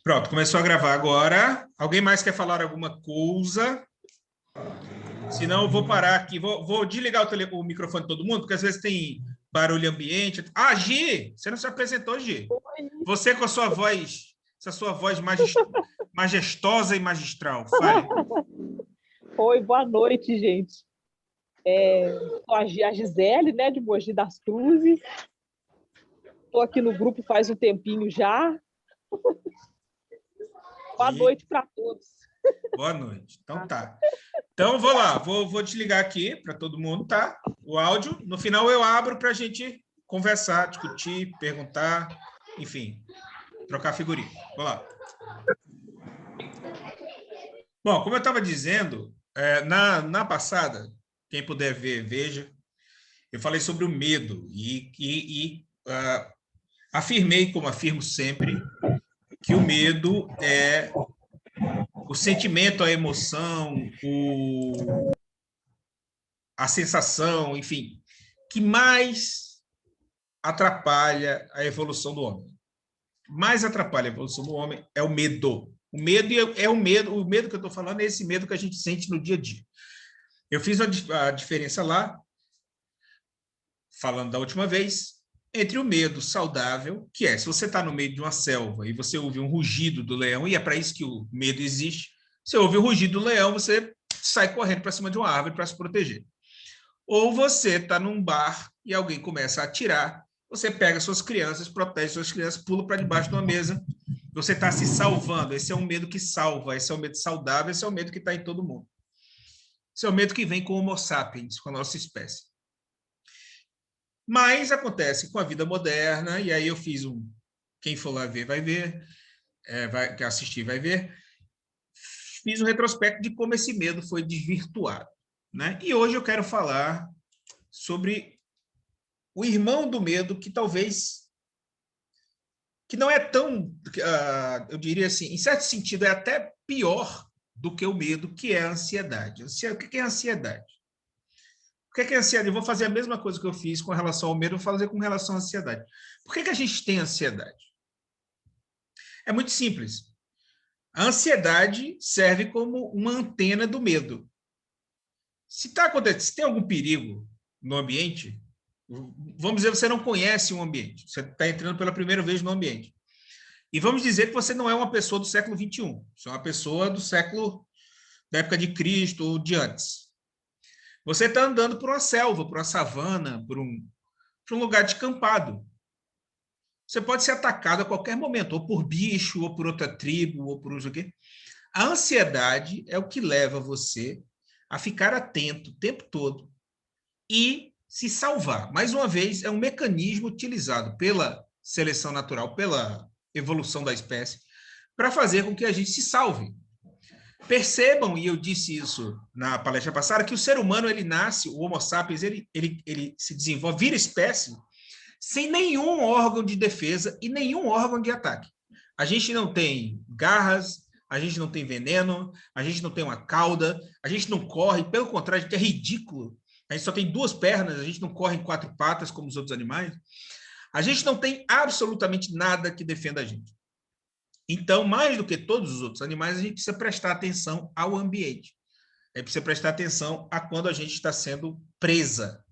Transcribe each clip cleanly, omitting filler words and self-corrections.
Pronto, começou a gravar agora. Alguém mais quer falar alguma coisa? Senão eu vou parar aqui. Vou desligar o microfone de todo mundo, porque às vezes tem barulho ambiente. Ah, Gi! Você não se apresentou, Gi. Você com a sua voz, essa sua voz majestosa e magistral. Fale. Oi, boa noite, gente. Sou a Gisele, né, de Mogi das Cruzes. Estou aqui no grupo faz um tempinho já. Boa noite para todos. Boa noite. Então tá. Então vou lá, vou desligar aqui para todo mundo, tá? O áudio. No final eu abro para a gente conversar, discutir, perguntar, enfim, trocar figurinha. Vamos lá. Bom, como eu estava dizendo, na passada, quem puder ver, veja, eu falei sobre o medo e afirmei, como afirmo sempre, que o medo é o sentimento, a emoção, a sensação, enfim, que mais atrapalha a evolução do homem. Mais atrapalha a evolução do homem é o medo. O medo é o medo que eu estou falando é esse medo que a gente sente no dia a dia. Eu fiz a diferença lá, falando da última vez, entre o medo saudável, que é se você está no meio de uma selva e você ouve um rugido do leão, e é para isso que o medo existe, você ouve o rugido do leão, você sai correndo para cima de uma árvore para se proteger. Ou você está num bar e alguém começa a atirar, você pega suas crianças, protege suas crianças, pula para debaixo de uma mesa, você está se salvando. Esse é um medo que salva, esse é um medo saudável, esse é o medo que está em todo mundo. Esse é o medo que vem com o Homo sapiens, com a nossa espécie. Mas acontece com a vida moderna, e aí eu fiz quem for lá ver, vai ver, quem assistir vai ver, fiz um retrospecto de como esse medo foi desvirtuado, né? E hoje eu quero falar sobre o irmão do medo, que talvez, que não é tão, eu diria assim, em certo sentido, é até pior do que o medo, que é a ansiedade. O que é a ansiedade? O que é a ansiedade? Eu vou fazer a mesma coisa que eu fiz com relação ao medo, vou fazer com relação à ansiedade. Por que a gente tem ansiedade? É muito simples. A ansiedade serve como uma antena do medo. Se tem algum perigo no ambiente, vamos dizer, você não conhece um ambiente, você está entrando pela primeira vez no ambiente. E vamos dizer que você não é uma pessoa do século XXI, você é uma pessoa da época de Cristo ou de antes. Você está andando por uma selva, por uma savana, por um lugar descampado. Você pode ser atacado a qualquer momento, ou por bicho, ou por outra tribo, ou por o quê. A ansiedade é o que leva você a ficar atento o tempo todo e se salvar. Mais uma vez, é um mecanismo utilizado pela seleção natural, pela evolução da espécie, para fazer com que a gente se salve. Percebam, e eu disse isso na palestra passada, que o ser humano, ele nasce, o Homo sapiens, ele se desenvolve, vira espécie, sem nenhum órgão de defesa e nenhum órgão de ataque. A gente não tem garras, a gente não tem veneno, a gente não tem uma cauda, a gente não corre, pelo contrário, a gente é ridículo. A gente só tem duas pernas, a gente não corre em quatro patas como os outros animais. A gente não tem absolutamente nada que defenda a gente. Então, mais do que todos os outros animais, a gente precisa prestar atenção ao ambiente. A gente precisa prestar atenção a quando a gente está sendo presa.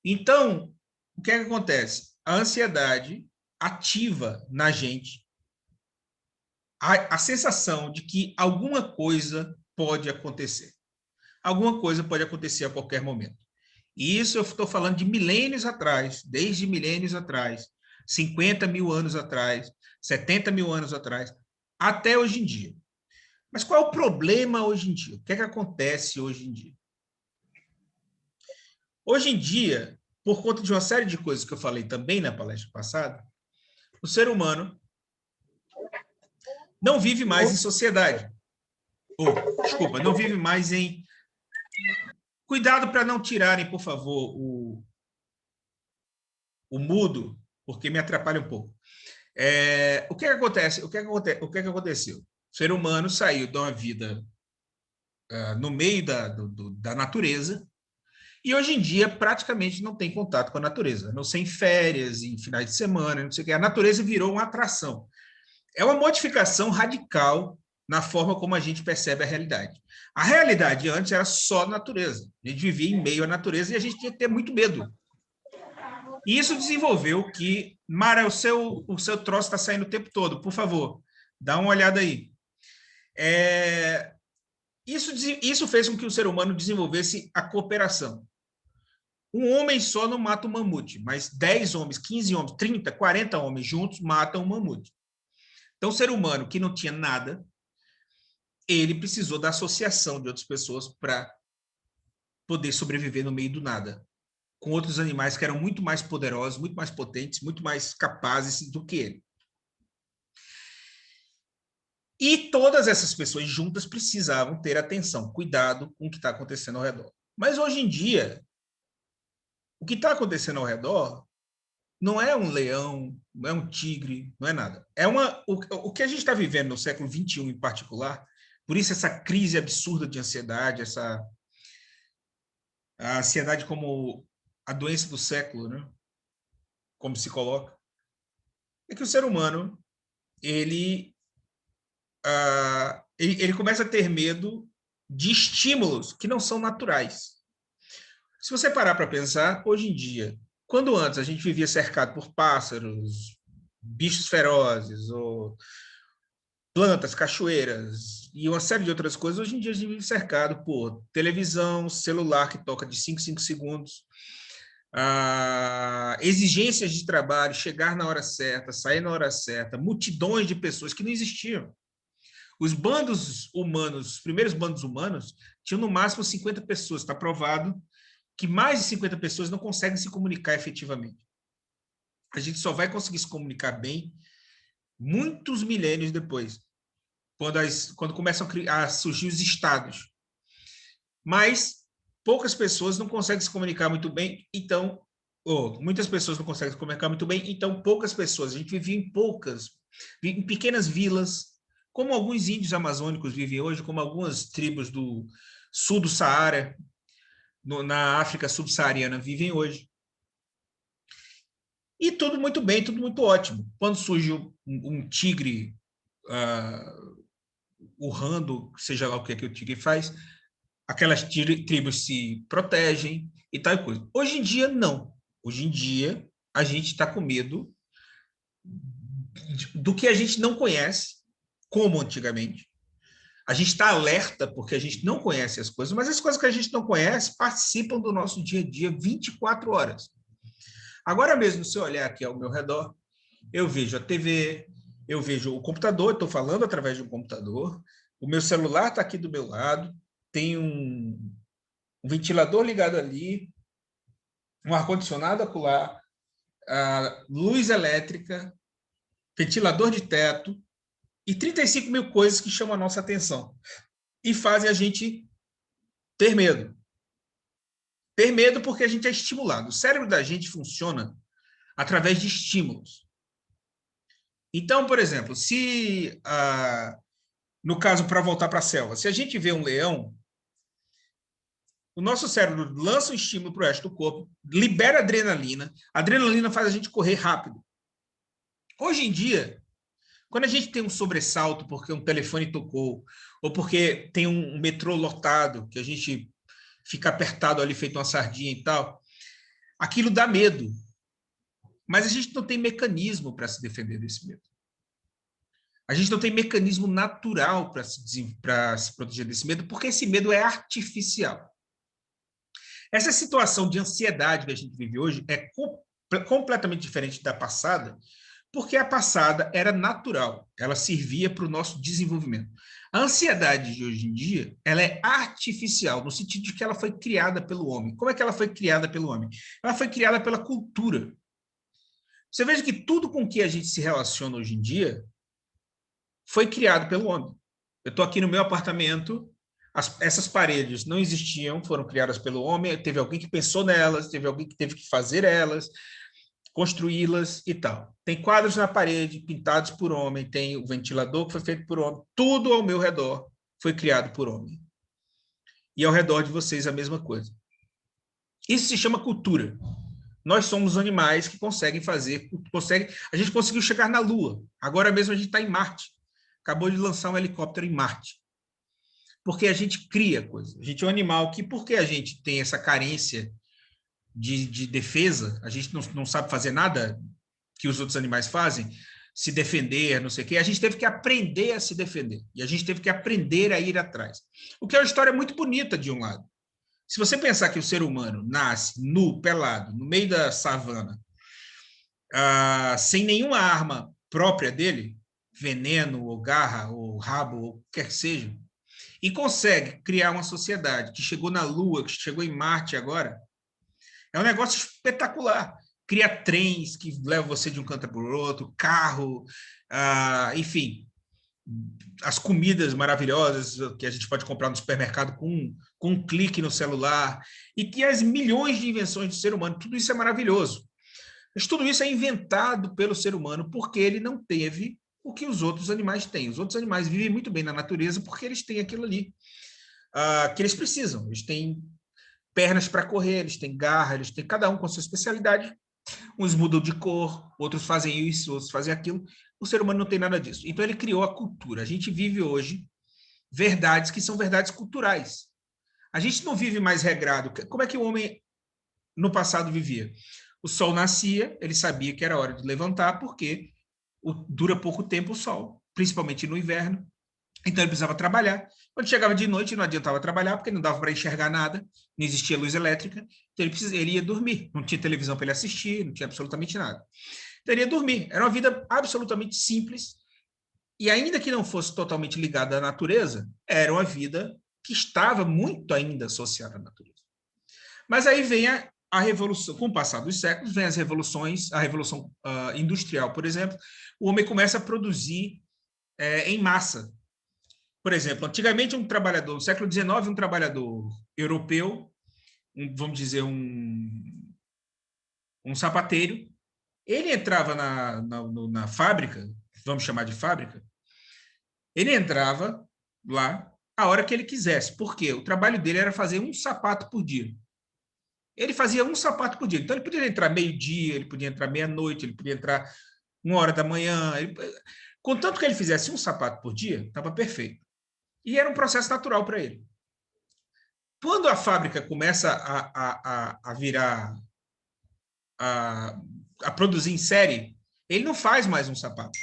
Então, o que é que acontece? A ansiedade ativa na gente a sensação de que alguma coisa pode acontecer. Alguma coisa pode acontecer a qualquer momento. E isso eu estou falando de milênios atrás, desde milênios atrás, 50 mil anos atrás, 70 mil anos atrás, até hoje em dia. Mas qual é o problema hoje em dia? O que é que acontece hoje em dia? Hoje em dia, por conta de uma série de coisas que eu falei também na palestra passada, o ser humano não vive mais em sociedade. Desculpa, não vive mais em... Cuidado para não tirarem, por favor, o mudo, porque me atrapalha um pouco. O que acontece? O que aconteceu? O ser humano saiu de uma vida no meio da natureza E hoje em dia praticamente não tem contato com a natureza, a não ser em férias, em finais de semana, não sei o que. A natureza virou uma atração. É uma modificação radical na forma como a gente percebe a realidade. A realidade antes era só natureza. A gente vivia em meio à natureza e a gente tinha que ter muito medo. E isso desenvolveu que... Mara, o seu troço está saindo o tempo todo, por favor, dá uma olhada aí. Isso fez com que o ser humano desenvolvesse a cooperação. Um homem só não mata um mamute, mas 10 homens, 15 homens, 30, 40 homens juntos matam um mamute. Então, o ser humano que não tinha nada, ele precisou da associação de outras pessoas para poder sobreviver no meio do nada, com outros animais que eram muito mais poderosos, muito mais potentes, muito mais capazes do que ele. E todas essas pessoas juntas precisavam ter atenção, cuidado com o que está acontecendo ao redor. Mas hoje em dia, o que está acontecendo ao redor não é um leão, não é um tigre, não é nada. O que a gente está vivendo no século XXI em particular, por isso essa crise absurda de ansiedade, a ansiedade como a doença do século, né? Como se coloca, é que o ser humano ele começa a ter medo de estímulos que não são naturais. Se você parar para pensar, hoje em dia, quando antes a gente vivia cercado por pássaros, bichos ferozes, ou plantas, cachoeiras e uma série de outras coisas, hoje em dia a gente vive cercado por televisão, celular que toca de 5 em 5 segundos, exigências de trabalho, chegar na hora certa, sair na hora certa, multidões de pessoas que não existiam. Os bandos humanos, os primeiros bandos humanos, tinham no máximo 50 pessoas. Está provado que mais de 50 pessoas não conseguem se comunicar efetivamente. A gente só vai conseguir se comunicar bem muitos milênios depois, quando começam a surgir os estados. Mas poucas pessoas não conseguem se comunicar muito bem, então, muitas pessoas não conseguem se comunicar muito bem, então poucas pessoas. A gente vivia em pequenas vilas, como alguns índios amazônicos vivem hoje, como algumas tribos do sul do Saara, na África subsaariana, vivem hoje. E tudo muito bem, tudo muito ótimo. Quando surge um tigre urrando, seja lá o que é que o tigre faz, aquelas tribos se protegem e tal coisa. Hoje em dia, não. Hoje em dia, a gente está com medo do que a gente não conhece, como antigamente. A gente está alerta porque a gente não conhece as coisas, mas as coisas que a gente não conhece participam do nosso dia a dia 24 horas. Agora mesmo, se eu olhar aqui ao meu redor, eu vejo a TV, eu vejo o computador, estou falando através de um computador, o meu celular está aqui do meu lado, tem um ventilador ligado ali, um ar-condicionado acolá, luz elétrica, ventilador de teto e 35 mil coisas que chamam a nossa atenção e fazem a gente ter medo. Ter medo porque a gente é estimulado. O cérebro da gente funciona através de estímulos. Então, por exemplo, se, no caso, para voltar para a selva, se a gente vê um leão, o nosso cérebro lança um estímulo para o resto do corpo, libera adrenalina, a adrenalina faz a gente correr rápido. Hoje em dia, quando a gente tem um sobressalto porque um telefone tocou, ou porque tem um metrô lotado, que a gente fica apertado ali, feito uma sardinha e tal, aquilo dá medo. Mas a gente não tem mecanismo para se defender desse medo. A gente não tem mecanismo natural para se proteger desse medo, porque esse medo é artificial. Essa situação de ansiedade que a gente vive hoje é completamente diferente da passada, porque a passada era natural, ela servia para o nosso desenvolvimento. A ansiedade de hoje em dia, ela é artificial, no sentido de que ela foi criada pelo homem. Como é que ela foi criada pelo homem? Ela foi criada pela cultura. Você veja que tudo com que a gente se relaciona hoje em dia foi criado pelo homem. Eu estou aqui no meu apartamento, essas paredes não existiam, foram criadas pelo homem, teve alguém que pensou nelas, teve alguém que teve que fazer elas, construí-las e tal. Tem quadros na parede pintados por homem, tem o ventilador que foi feito por homem, tudo ao meu redor foi criado por homem. E ao redor de vocês a mesma coisa. Isso se chama cultura. Nós somos animais que conseguem fazer, a gente conseguiu chegar na Lua. Agora mesmo a gente está em Marte. Acabou de lançar um helicóptero em Marte. Porque a gente cria coisas. A gente é um animal que, porque a gente tem essa carência de defesa, a gente não sabe fazer nada que os outros animais fazem, se defender, não sei o quê, a gente teve que aprender a se defender. E a gente teve que aprender a ir atrás. O que é uma história muito bonita, de um lado. Se você pensar que o ser humano nasce nu, pelado, no meio da savana, sem nenhuma arma própria dele, veneno, ou garra, ou rabo, ou o que quer que seja, e consegue criar uma sociedade que chegou na Lua, que chegou em Marte agora, é um negócio espetacular. Cria trens que levam você de um canto para o outro, carro, enfim, as comidas maravilhosas que a gente pode comprar no supermercado com um clique no celular, e que as milhões de invenções do ser humano, tudo isso é maravilhoso. Mas tudo isso é inventado pelo ser humano porque ele não teve o que os outros animais têm. Os outros animais vivem muito bem na natureza porque eles têm aquilo ali que eles precisam. Eles têm pernas para correr, eles têm garra, eles têm cada um com a sua especialidade. Uns mudam de cor, outros fazem isso, outros fazem aquilo. O ser humano não tem nada disso. Então ele criou a cultura. A gente vive hoje verdades que são verdades culturais. A gente não vive mais regrado. Como é que o homem no passado vivia? O sol nascia, ele sabia que era hora de levantar, porque dura pouco tempo o sol, principalmente no inverno. Então ele precisava trabalhar. Quando chegava de noite, não adiantava trabalhar, porque não dava para enxergar nada, não existia luz elétrica. Então ele ia dormir. Não tinha televisão para ele assistir, não tinha absolutamente nada. Então ele ia dormir. Era uma vida absolutamente simples. E ainda que não fosse totalmente ligada à natureza, era uma vida que estava muito ainda associada à natureza. Mas aí vem a revolução, com o passar dos séculos, vem as revoluções, a revolução industrial, por exemplo, o homem começa a produzir em massa. Por exemplo, antigamente um trabalhador, no século XIX, um trabalhador europeu, vamos dizer um sapateiro, ele entrava na fábrica, vamos chamar de fábrica, ele entrava lá a hora que ele quisesse. Por quê? O trabalho dele era fazer um sapato por dia. Ele fazia um sapato por dia. Então, ele podia entrar meio-dia, ele podia entrar meia-noite, ele podia entrar 1 hora da manhã. Contanto que ele fizesse um sapato por dia, estava perfeito. E era um processo natural para ele. Quando a fábrica começa a virar, a produzir em série, ele não faz mais um sapato.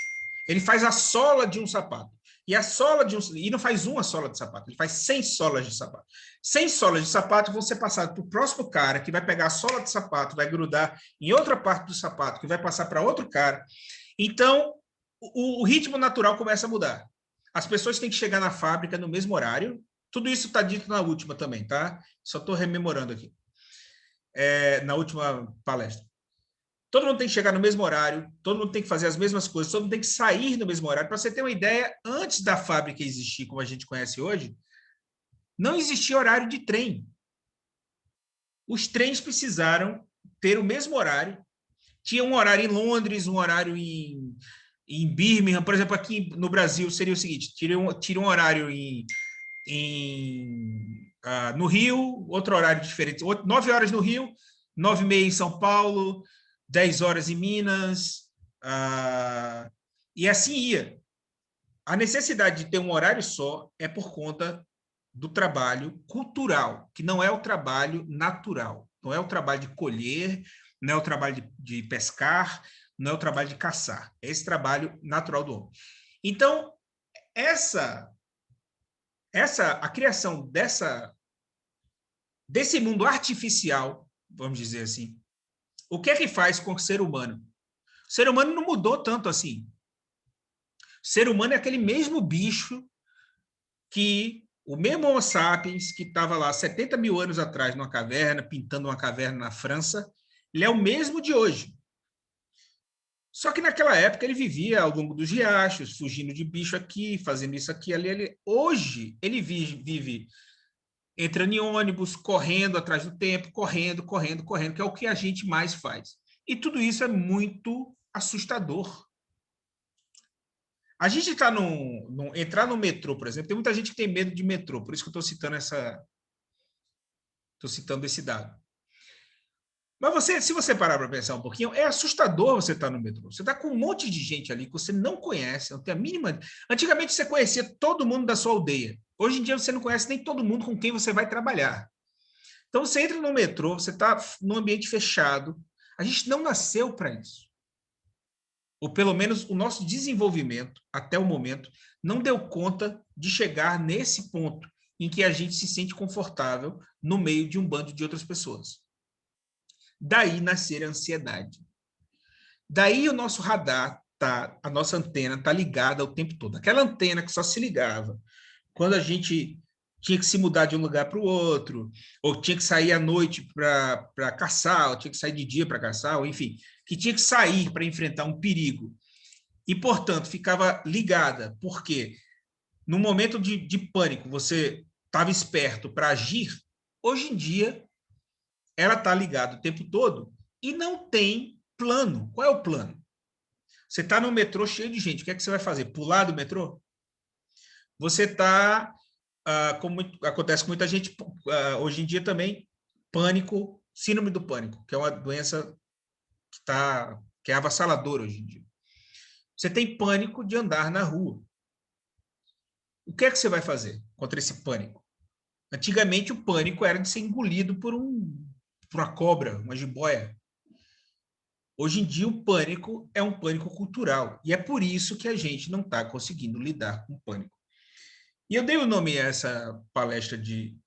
Ele faz a sola de um sapato. E não faz uma sola de sapato, ele faz 100 solas de sapato. 100 solas de sapato vão ser passadas para o próximo cara, que vai pegar a sola de sapato, vai grudar em outra parte do sapato, que vai passar para outro cara. Então, o ritmo natural começa a mudar. As pessoas têm que chegar na fábrica no mesmo horário. Tudo isso está dito na última também, tá? Só estou rememorando aqui. Na última palestra. Todo mundo tem que chegar no mesmo horário, todo mundo tem que fazer as mesmas coisas, todo mundo tem que sair no mesmo horário. Para você ter uma ideia, antes da fábrica existir, como a gente conhece hoje, não existia horário de trem. Os trens precisaram ter o mesmo horário. Tinha um horário em Londres, um horário em Birmingham. Por exemplo, aqui no Brasil seria o seguinte: tira um horário no Rio, outro horário diferente. 9 horas no Rio, 9h30 em São Paulo, 10 horas em Minas, e assim ia. A necessidade de ter um horário só é por conta do trabalho cultural, que não é o trabalho natural. Não é o trabalho de colher, não é o trabalho de pescar, não é o trabalho de caçar. É esse trabalho natural do homem. Então, a criação desse mundo artificial, vamos dizer assim, o que é que faz com o ser humano? O ser humano não mudou tanto assim. O ser humano é aquele mesmo bicho que o mesmo Homo sapiens que estava lá 70 mil anos atrás numa caverna, pintando uma caverna na França, ele é o mesmo de hoje. Só que naquela época ele vivia ao longo dos riachos, fugindo de bicho aqui, fazendo isso aqui, ali. Hoje ele vive entrando em ônibus, correndo atrás do tempo, correndo, que é o que a gente mais faz. E tudo isso é muito assustador. A gente está entrar no metrô, por exemplo, tem muita gente que tem medo de metrô, por isso que eu estou citando esse dado. Mas se você parar para pensar um pouquinho, é assustador você estar no metrô. Você está com um monte de gente ali que você não conhece, não tem a mínima. Antigamente você conhecia todo mundo da sua aldeia. Hoje em dia você não conhece nem todo mundo com quem você vai trabalhar. Então você entra no metrô, você está num ambiente fechado. A gente não nasceu para isso. Ou pelo menos o nosso desenvolvimento, até o momento, não deu conta de chegar nesse ponto em que a gente se sente confortável no meio de um bando de outras pessoas. Daí nascer a ansiedade. Daí o nosso radar, a nossa antena está ligada o tempo todo. Aquela antena que só se ligava quando a gente tinha que se mudar de um lugar para o outro, ou tinha que sair à noite para caçar, ou tinha que sair de dia para caçar, ou enfim, que tinha que sair para enfrentar um perigo. E, portanto, ficava ligada, porque no momento de pânico você estava esperto para agir, hoje em dia ela está ligada o tempo todo e não tem plano. Qual é o plano? Você está no metrô cheio de gente, o que é que você vai fazer? Pular do metrô? Você está, como acontece com muita gente, hoje em dia também, pânico, síndrome do pânico, que é uma doença que é avassaladora hoje em dia. Você tem pânico de andar na rua. O que é que você vai fazer contra esse pânico? Antigamente, o pânico era de ser engolido por uma cobra, uma jiboia. Hoje em dia, o pânico é um pânico cultural. E é por isso que a gente não está conseguindo lidar com o pânico. E eu dei o nome a essa palestra de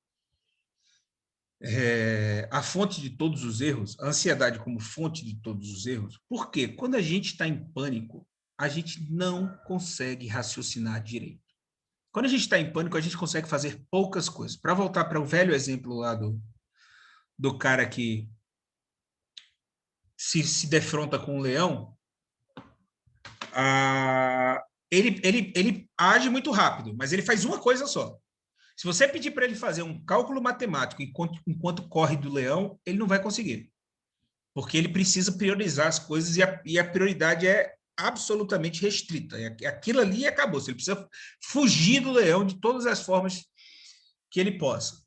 A Fonte de Todos os Erros, a ansiedade como fonte de todos os erros. Porque quando a gente está em pânico, a gente não consegue raciocinar direito. Quando a gente está em pânico, a gente consegue fazer poucas coisas. Para voltar para o velho exemplo lá do cara que se defronta com um leão, ele age muito rápido, mas ele faz uma coisa só. Se você pedir para ele fazer um cálculo matemático enquanto corre do leão, ele não vai conseguir. Porque ele precisa priorizar as coisas e a prioridade é absolutamente restrita. Aquilo ali acabou. Ele precisa fugir do leão de todas as formas que ele possa.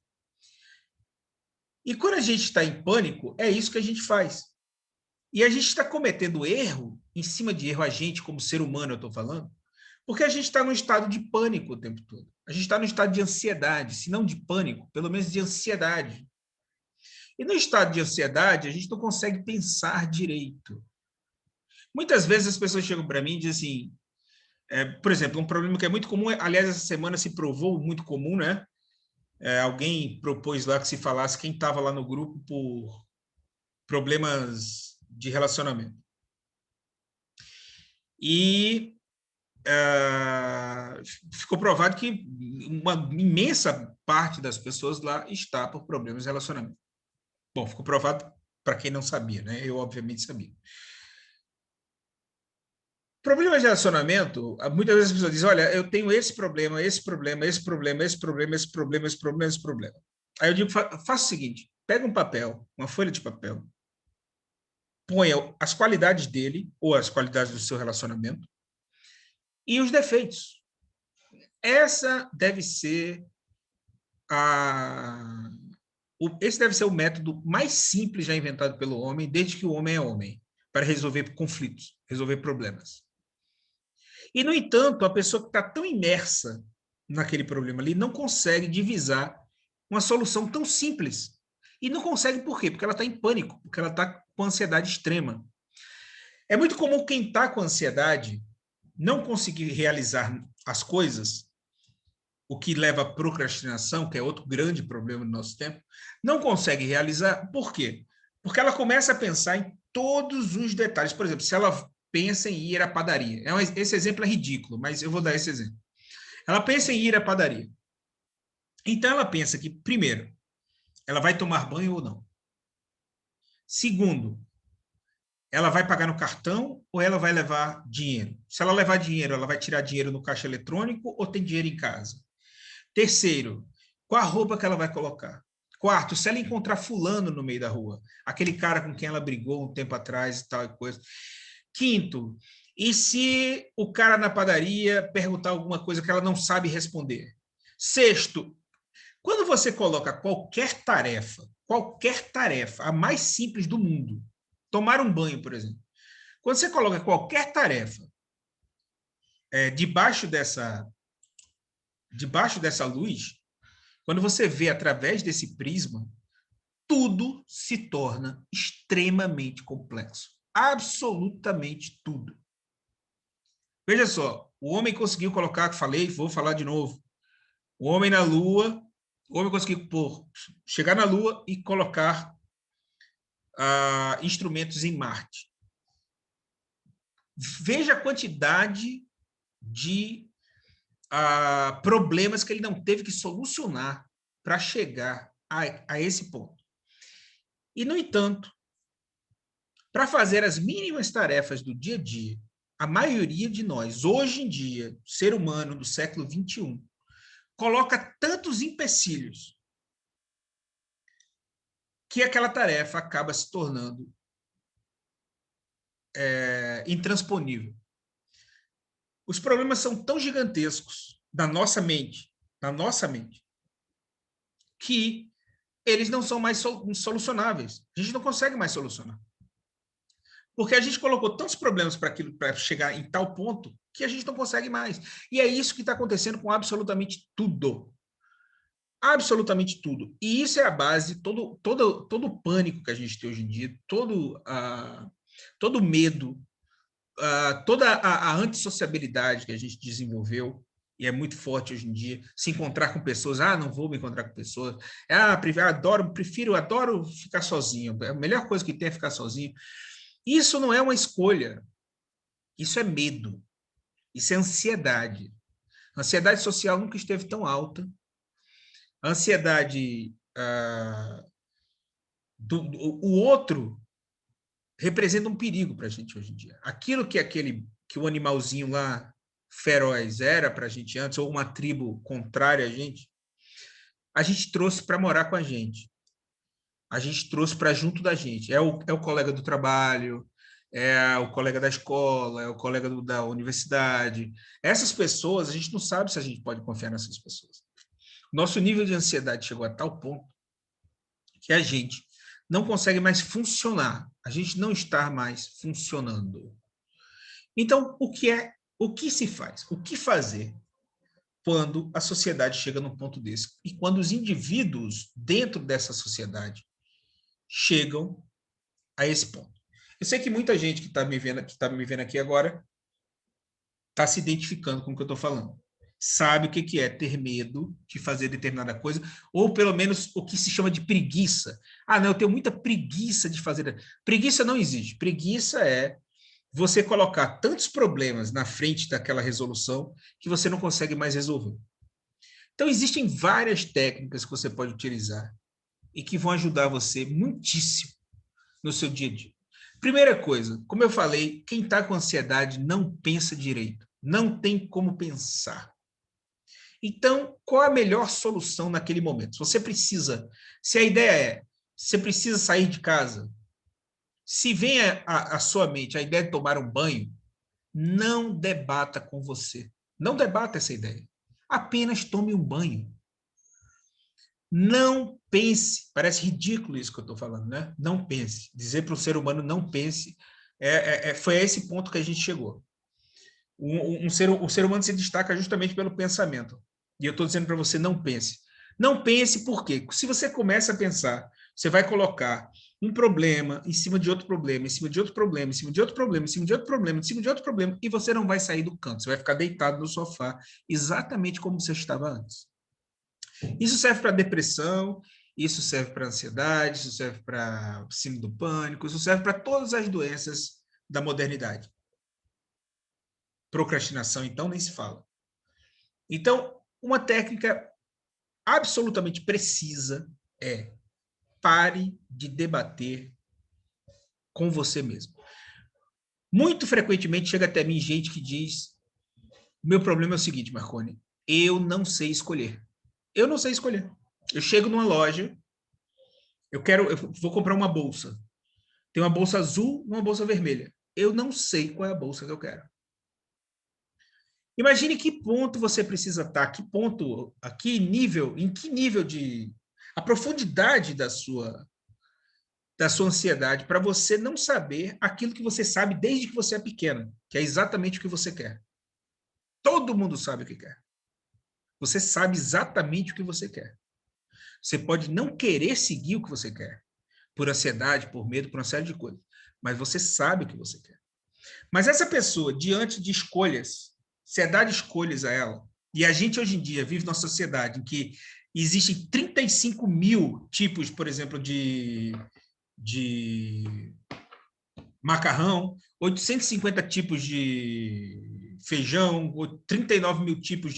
E quando a gente está em pânico, é isso que a gente faz. E a gente está cometendo erro, em cima de erro, a gente, como ser humano, eu estou falando, porque a gente está num estado de pânico o tempo todo. A gente está num estado de ansiedade, se não de pânico, pelo menos de ansiedade. E no estado de ansiedade, a gente não consegue pensar direito. Muitas vezes as pessoas chegam para mim e dizem assim, por exemplo, um problema que é muito comum, aliás, essa semana se provou muito comum, né? Alguém propôs lá que se falasse quem estava lá no grupo por problemas de relacionamento. E ficou provado que uma imensa parte das pessoas lá está por problemas de relacionamento. Bom, ficou provado para quem não sabia, né? Eu, obviamente, sabia. Problemas de relacionamento, muitas vezes as pessoas dizem, olha, eu tenho esse problema, esse problema, esse problema, esse problema, esse problema, esse problema, esse problema. Aí eu digo, faça o seguinte, pega um papel, uma folha de papel, ponha as qualidades dele ou as qualidades do seu relacionamento e os defeitos. Essa deve ser esse deve ser o método mais simples já inventado pelo homem, desde que o homem é homem, para resolver conflitos, resolver problemas. E, no entanto, a pessoa que está tão imersa naquele problema ali não consegue divisar uma solução tão simples. E não consegue por quê? Porque ela está em pânico, porque ela está com ansiedade extrema. É muito comum quem está com ansiedade não conseguir realizar as coisas, o que leva à procrastinação, que é outro grande problema do nosso tempo, não consegue realizar. Por quê? Porque ela começa a pensar em todos os detalhes. Por exemplo, se ela pensa em ir à padaria. Esse exemplo é ridículo, mas eu vou dar esse exemplo. Ela pensa em ir à padaria. Então, ela pensa que, primeiro, ela vai tomar banho ou não. Segundo, ela vai pagar no cartão ou ela vai levar dinheiro? Se ela levar dinheiro, ela vai tirar dinheiro no caixa eletrônico ou tem dinheiro em casa? Terceiro, qual a roupa que ela vai colocar? Quarto, se ela encontrar fulano no meio da rua, aquele cara com quem ela brigou um tempo atrás e tal e coisa. Quinto, e se o cara na padaria perguntar alguma coisa que ela não sabe responder? Sexto, quando você coloca qualquer tarefa qualquer tarefa, a mais simples do mundo, tomar um banho, por exemplo. Quando você coloca qualquer tarefa debaixo dessa luz, quando você vê através desse prisma, tudo se torna extremamente complexo. Absolutamente tudo. Veja só, o homem conseguiu colocar, falei, vou falar de novo, o homem na Lua, o homem conseguiu chegar na Lua e colocar instrumentos em Marte. Veja a quantidade de problemas que ele não teve que solucionar para chegar a esse ponto. E, no entanto, para fazer as mínimas tarefas do dia a dia, a maioria de nós, hoje em dia, ser humano do século XXI, coloca tantos empecilhos que aquela tarefa acaba se tornando intransponível. Os problemas são tão gigantescos da nossa mente, que eles não são mais solucionáveis. A gente não consegue mais solucionar. Porque a gente colocou tantos problemas para chegar em tal ponto que a gente não consegue mais. E é isso que está acontecendo com absolutamente tudo. Absolutamente tudo. E isso é a base, todo o pânico que a gente tem hoje em dia, todo o medo, toda a antissociabilidade que a gente desenvolveu, e é muito forte hoje em dia, se encontrar com pessoas, não vou me encontrar com pessoas, adoro ficar sozinho, a melhor coisa que tem é ficar sozinho. Isso não é uma escolha, isso é medo, isso é ansiedade. A ansiedade social nunca esteve tão alta. A ansiedade o outro representa um perigo para a gente hoje em dia. Aquilo que o animalzinho lá feroz era para a gente antes, ou uma tribo contrária a gente trouxe para morar com a gente. A gente trouxe para junto da gente. É o colega do trabalho, é o colega da escola, é o colega da universidade. Essas pessoas, a gente não sabe se a gente pode confiar nessas pessoas. Nosso nível de ansiedade chegou a tal ponto que a gente não consegue mais funcionar. A gente não está mais funcionando. Então, o que se faz? O que fazer quando a sociedade chega num ponto desse? E quando os indivíduos dentro dessa sociedade chegam a esse ponto? Eu sei que muita gente que está me vendo aqui agora está se identificando com o que eu estou falando. Sabe o que é ter medo de fazer determinada coisa, ou pelo menos o que se chama de preguiça. Não, eu tenho muita preguiça de fazer. Preguiça não existe. Preguiça é você colocar tantos problemas na frente daquela resolução que você não consegue mais resolver. Então, existem várias técnicas que você pode utilizar e que vão ajudar você muitíssimo no seu dia a dia. Primeira coisa, como eu falei, quem está com ansiedade não pensa direito. Não tem como pensar. Então, qual a melhor solução naquele momento? Se a ideia é, você precisa sair de casa, se vem à sua mente a ideia de tomar um banho, não debata com você. Não debata essa ideia. Apenas tome um banho. Não pense. Parece ridículo isso que eu estou falando, né? Não pense. Dizer para o ser humano não pense, foi a esse ponto que a gente chegou. O ser humano se destaca justamente pelo pensamento. E eu estou dizendo para você, não pense. Não pense por quê? Se você começa a pensar, você vai colocar um problema em cima de outro problema, em cima de outro problema, em cima de outro problema, em cima de outro problema, em cima de outro problema, e você não vai sair do canto. Você vai ficar deitado no sofá, exatamente como você estava antes. Isso serve para depressão, isso serve para ansiedade, isso serve para síndrome do pânico, isso serve para todas as doenças da modernidade. Procrastinação, então, nem se fala. Então, uma técnica absolutamente precisa é pare de debater com você mesmo. Muito frequentemente chega até mim gente que diz: meu problema é o seguinte, Marconi, eu não sei escolher. Eu não sei escolher. Eu chego numa loja, eu vou comprar uma bolsa. Tem uma bolsa azul e uma bolsa vermelha. Eu não sei qual é a bolsa que eu quero. Imagine que ponto você precisa estar, em que nível de... a profundidade da sua ansiedade para você não saber aquilo que você sabe desde que você é pequena, que é exatamente o que você quer. Todo mundo sabe o que quer. Você sabe exatamente o que você quer. Você pode não querer seguir o que você quer, por ansiedade, por medo, por uma série de coisas, mas você sabe o que você quer. Mas essa pessoa, diante de escolhas, você dá escolhas a ela, e a gente hoje em dia vive numa sociedade em que existem 35 mil tipos, por exemplo, de macarrão, 850 tipos de feijão, 39 mil tipos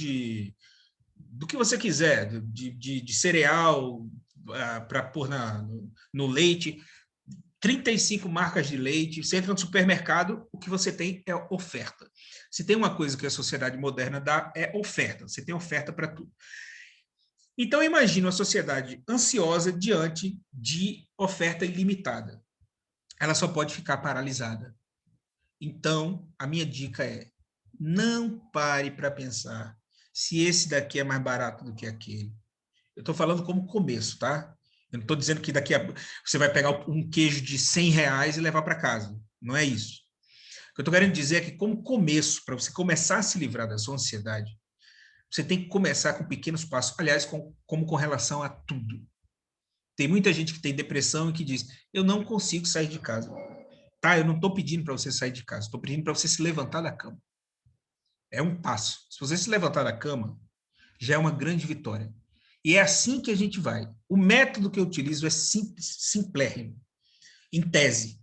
do que você quiser, de cereal para pôr no leite, 35 marcas de leite. Você entra no supermercado, o que você tem é oferta. Se tem uma coisa que a sociedade moderna dá, é oferta. Você tem oferta para tudo. Então, imagine uma sociedade ansiosa diante de oferta ilimitada. Ela só pode ficar paralisada. Então, a minha dica é: não pare para pensar se esse daqui é mais barato do que aquele. Eu estou falando como começo, tá? Eu não estou dizendo que você vai pegar um queijo de R$100 e levar para casa. Não é isso. O que eu estou querendo dizer é que, como começo, para você começar a se livrar da sua ansiedade, você tem que começar com pequenos passos. Aliás, como com relação a tudo. Tem muita gente que tem depressão e que diz: eu não consigo sair de casa. Tá, eu não estou pedindo para você sair de casa, estou pedindo para você se levantar da cama. É um passo. Se você se levantar da cama, já é uma grande vitória. E é assim que a gente vai. O método que eu utilizo é simples, simplérrimo, em tese.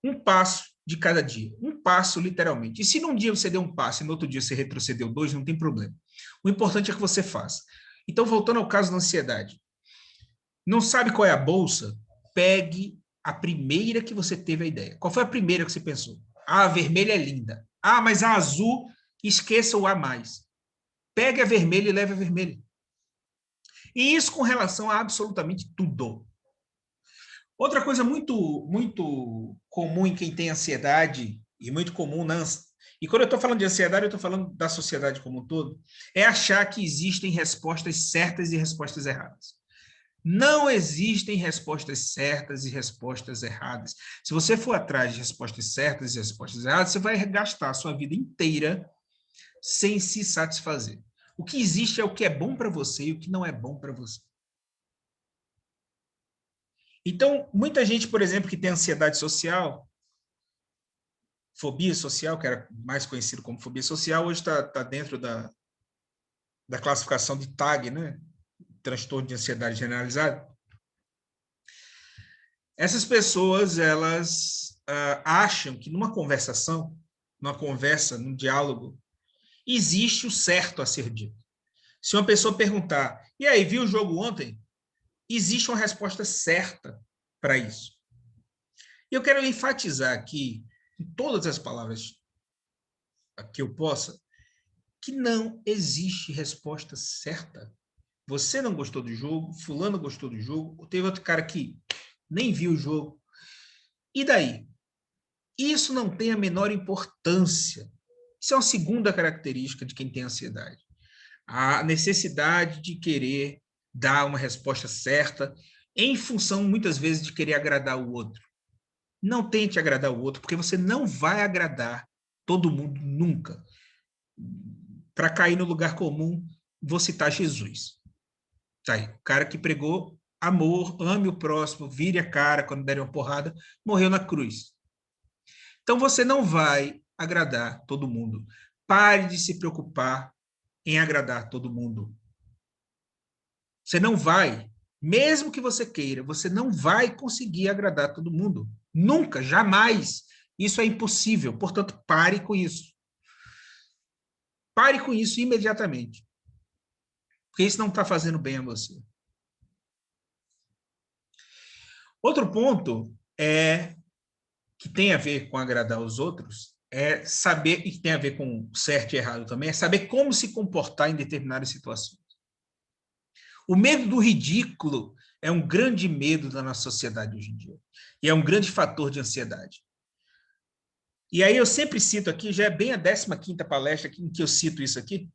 Um passo de cada dia. Um passo, literalmente. E se num dia você deu um passo e no outro dia você retrocedeu 2, não tem problema. O importante é que você faça. Então, voltando ao caso da ansiedade. Não sabe qual é a bolsa? Pegue a primeira que você teve a ideia. Qual foi a primeira que você pensou? Ah, a vermelha é linda. Ah, mas a azul, esqueça o a mais. Pegue a vermelha e leve a vermelha. E isso com relação a absolutamente tudo. Outra coisa muito comum em quem tem ansiedade, e muito comum e quando eu estou falando de ansiedade, eu estou falando da sociedade como um todo, é achar que existem respostas certas e respostas erradas. Não existem respostas certas e respostas erradas. Se você for atrás de respostas certas e respostas erradas, você vai gastar a sua vida inteira sem se satisfazer. O que existe é o que é bom para você e o que não é bom para você. Então, muita gente, por exemplo, que tem ansiedade social, fobia social, que era mais conhecido como fobia social, hoje está dentro da classificação de TAG, né? Transtorno de ansiedade generalizado. Essas pessoas, elas acham que numa conversação, num diálogo, existe o certo a ser dito. Se uma pessoa perguntar, e aí, viu o jogo ontem? Existe uma resposta certa para isso. E eu quero enfatizar aqui, em todas as palavras que eu possa, que não existe resposta certa. Você não gostou do jogo, fulano gostou do jogo, teve outro cara que nem viu o jogo. E daí? Isso não tem a menor importância. Isso é uma segunda característica de quem tem ansiedade. A necessidade de querer dar uma resposta certa em função, muitas vezes, de querer agradar o outro. Não tente agradar o outro, porque você não vai agradar todo mundo nunca. Para cair no lugar comum, vou citar Jesus. Tá aí, o cara que pregou amor, ame o próximo, vire a cara quando derem uma porrada, morreu na cruz. Então você não vai agradar todo mundo. Pare de se preocupar em agradar todo mundo. Você não vai, mesmo que você queira, você não vai conseguir agradar todo mundo. Nunca, jamais. Isso é impossível. Portanto, pare com isso. Pare com isso imediatamente. Porque isso não está fazendo bem a você. Outro ponto que tem a ver com agradar os outros é saber, e que tem a ver com certo e errado também, é saber como se comportar em determinadas situações. O medo do ridículo é um grande medo da nossa sociedade hoje em dia. E é um grande fator de ansiedade. E aí eu sempre cito aqui, já é bem a 15ª palestra em que eu cito isso aqui,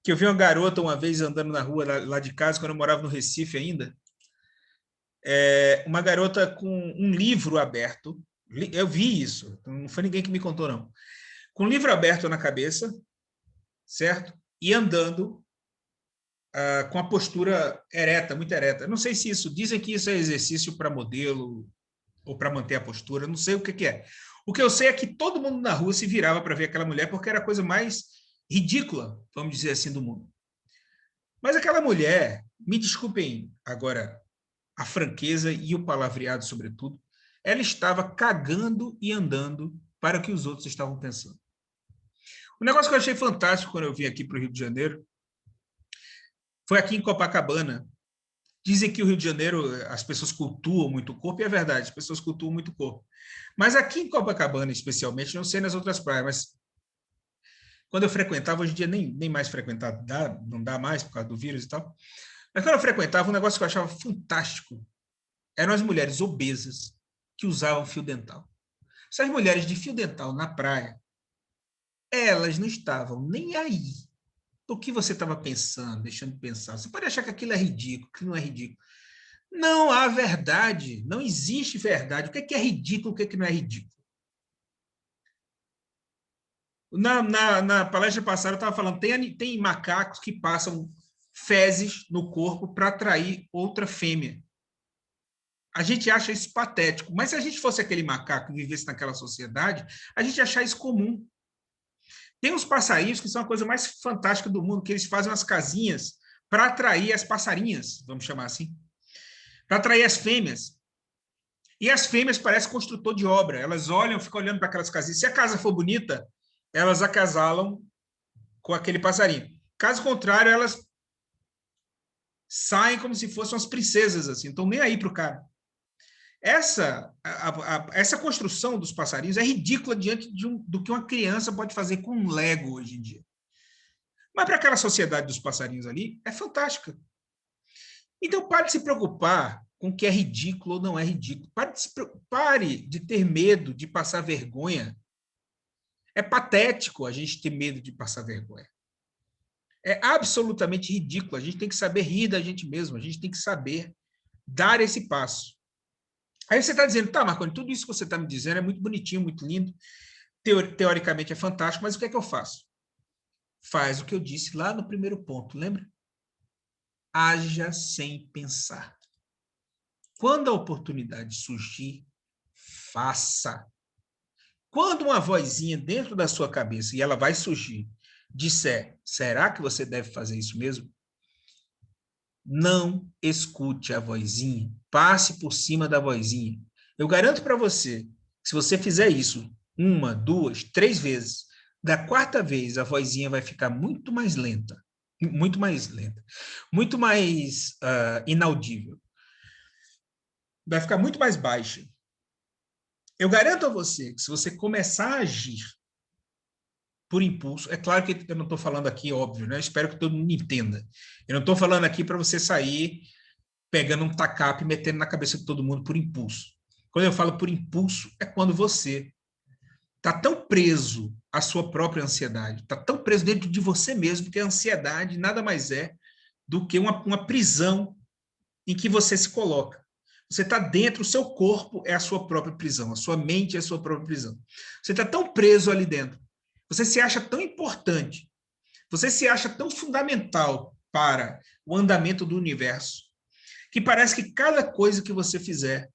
que eu vi uma garota uma vez andando na rua lá de casa, quando eu morava no Recife ainda, uma garota com um livro aberto, eu vi isso, não foi ninguém que me contou, não, com um livro aberto na cabeça, certo? E andando com a postura ereta, muito ereta. Não sei se isso, dizem que isso é exercício para modelo ou para manter a postura, não sei o que é. O que eu sei é que todo mundo na rua se virava para ver aquela mulher, porque era a coisa mais ridícula, vamos dizer assim, do mundo. Mas aquela mulher, me desculpem agora a franqueza e o palavreado, sobretudo, ela estava cagando e andando para o que os outros estavam pensando. O negócio que eu achei fantástico quando eu vim aqui para o Rio de Janeiro foi aqui em Copacabana. Dizem que o Rio de Janeiro, as pessoas cultuam muito o corpo, e é verdade, as pessoas cultuam muito o corpo. Mas aqui em Copacabana, especialmente, não sei nas outras praias, mas quando eu frequentava, hoje em dia nem mais frequentar, não dá mais por causa do vírus e tal, mas quando eu frequentava, um negócio que eu achava fantástico eram as mulheres obesas que usavam fio dental. Essas mulheres de fio dental na praia, elas não estavam nem aí do que você estava pensando, deixando de pensar. Você pode achar que aquilo é ridículo, que não é ridículo. Não há verdade, não existe verdade. O que é ridículo, o que não é ridículo? Na palestra passada eu estava falando, tem macacos que passam fezes no corpo para atrair outra fêmea. A gente acha isso patético, mas se a gente fosse aquele macaco e vivesse naquela sociedade, a gente ia achar isso comum. Tem uns passarinhos que são a coisa mais fantástica do mundo, que eles fazem umas casinhas para atrair as passarinhas, vamos chamar assim, para atrair as fêmeas. E as fêmeas parecem construtor de obra, elas olham, ficam olhando para aquelas casinhas. Se a casa for bonita, elas acasalam com aquele passarinho. Caso contrário, elas saem como se fossem as princesas, assim, não estão nem aí para o cara. Essa construção dos passarinhos é ridícula diante do que uma criança pode fazer com um Lego hoje em dia. Mas para aquela sociedade dos passarinhos ali, é fantástica. Então, pare de se preocupar com o que é ridículo ou não é ridículo. Pare de ter medo de passar vergonha. É patético a gente ter medo de passar vergonha. É absolutamente ridículo. A gente tem que saber rir da gente mesmo. A gente tem que saber dar esse passo. Aí você está dizendo, tá, Marconi, tudo isso que você está me dizendo é muito bonitinho, muito lindo. Teoricamente é fantástico, mas o que é que eu faço? Faz o que eu disse lá no primeiro ponto, lembra? Haja sem pensar. Quando a oportunidade surgir, faça. Quando uma vozinha dentro da sua cabeça, e ela vai surgir, disser, será que você deve fazer isso mesmo? Não escute a vozinha, passe por cima da vozinha. Eu garanto para você, se você fizer isso 1, 2, 3 vezes, da quarta vez a vozinha vai ficar muito mais lenta, muito mais inaudível. Vai ficar muito mais baixa. Eu garanto a você que se você começar a agir por impulso, é claro que eu não estou falando aqui, óbvio, né? Espero que todo mundo entenda. Eu não estou falando aqui para você sair pegando um tacape e metendo na cabeça de todo mundo por impulso. Quando eu falo por impulso, é quando você está tão preso à sua própria ansiedade, está tão preso dentro de você mesmo, que a ansiedade nada mais é do que uma prisão em que você se coloca. Você está dentro, o seu corpo é a sua própria prisão, a sua mente é a sua própria prisão. Você está tão preso ali dentro, você se acha tão importante, você se acha tão fundamental para o andamento do universo, que parece que cada coisa que você fizer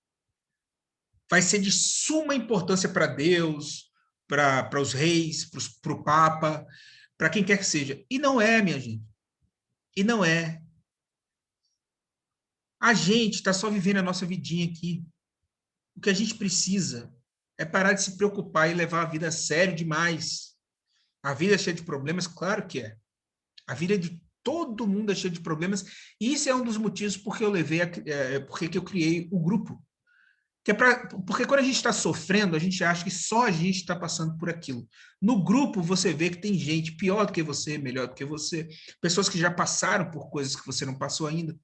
vai ser de suma importância para Deus, para os reis, para o Papa, para quem quer que seja. E não é, minha gente. E não é. A gente está só vivendo a nossa vidinha aqui. O que a gente precisa é parar de se preocupar e levar a vida a sério demais. A vida é cheia de problemas? Claro que é. A vida de todo mundo é cheia de problemas. E isso é um dos motivos porque eu criei o grupo. Porque quando a gente está sofrendo, a gente acha que só a gente está passando por aquilo. No grupo, você vê que tem gente pior do que você, melhor do que você, pessoas que já passaram por coisas que você não passou ainda,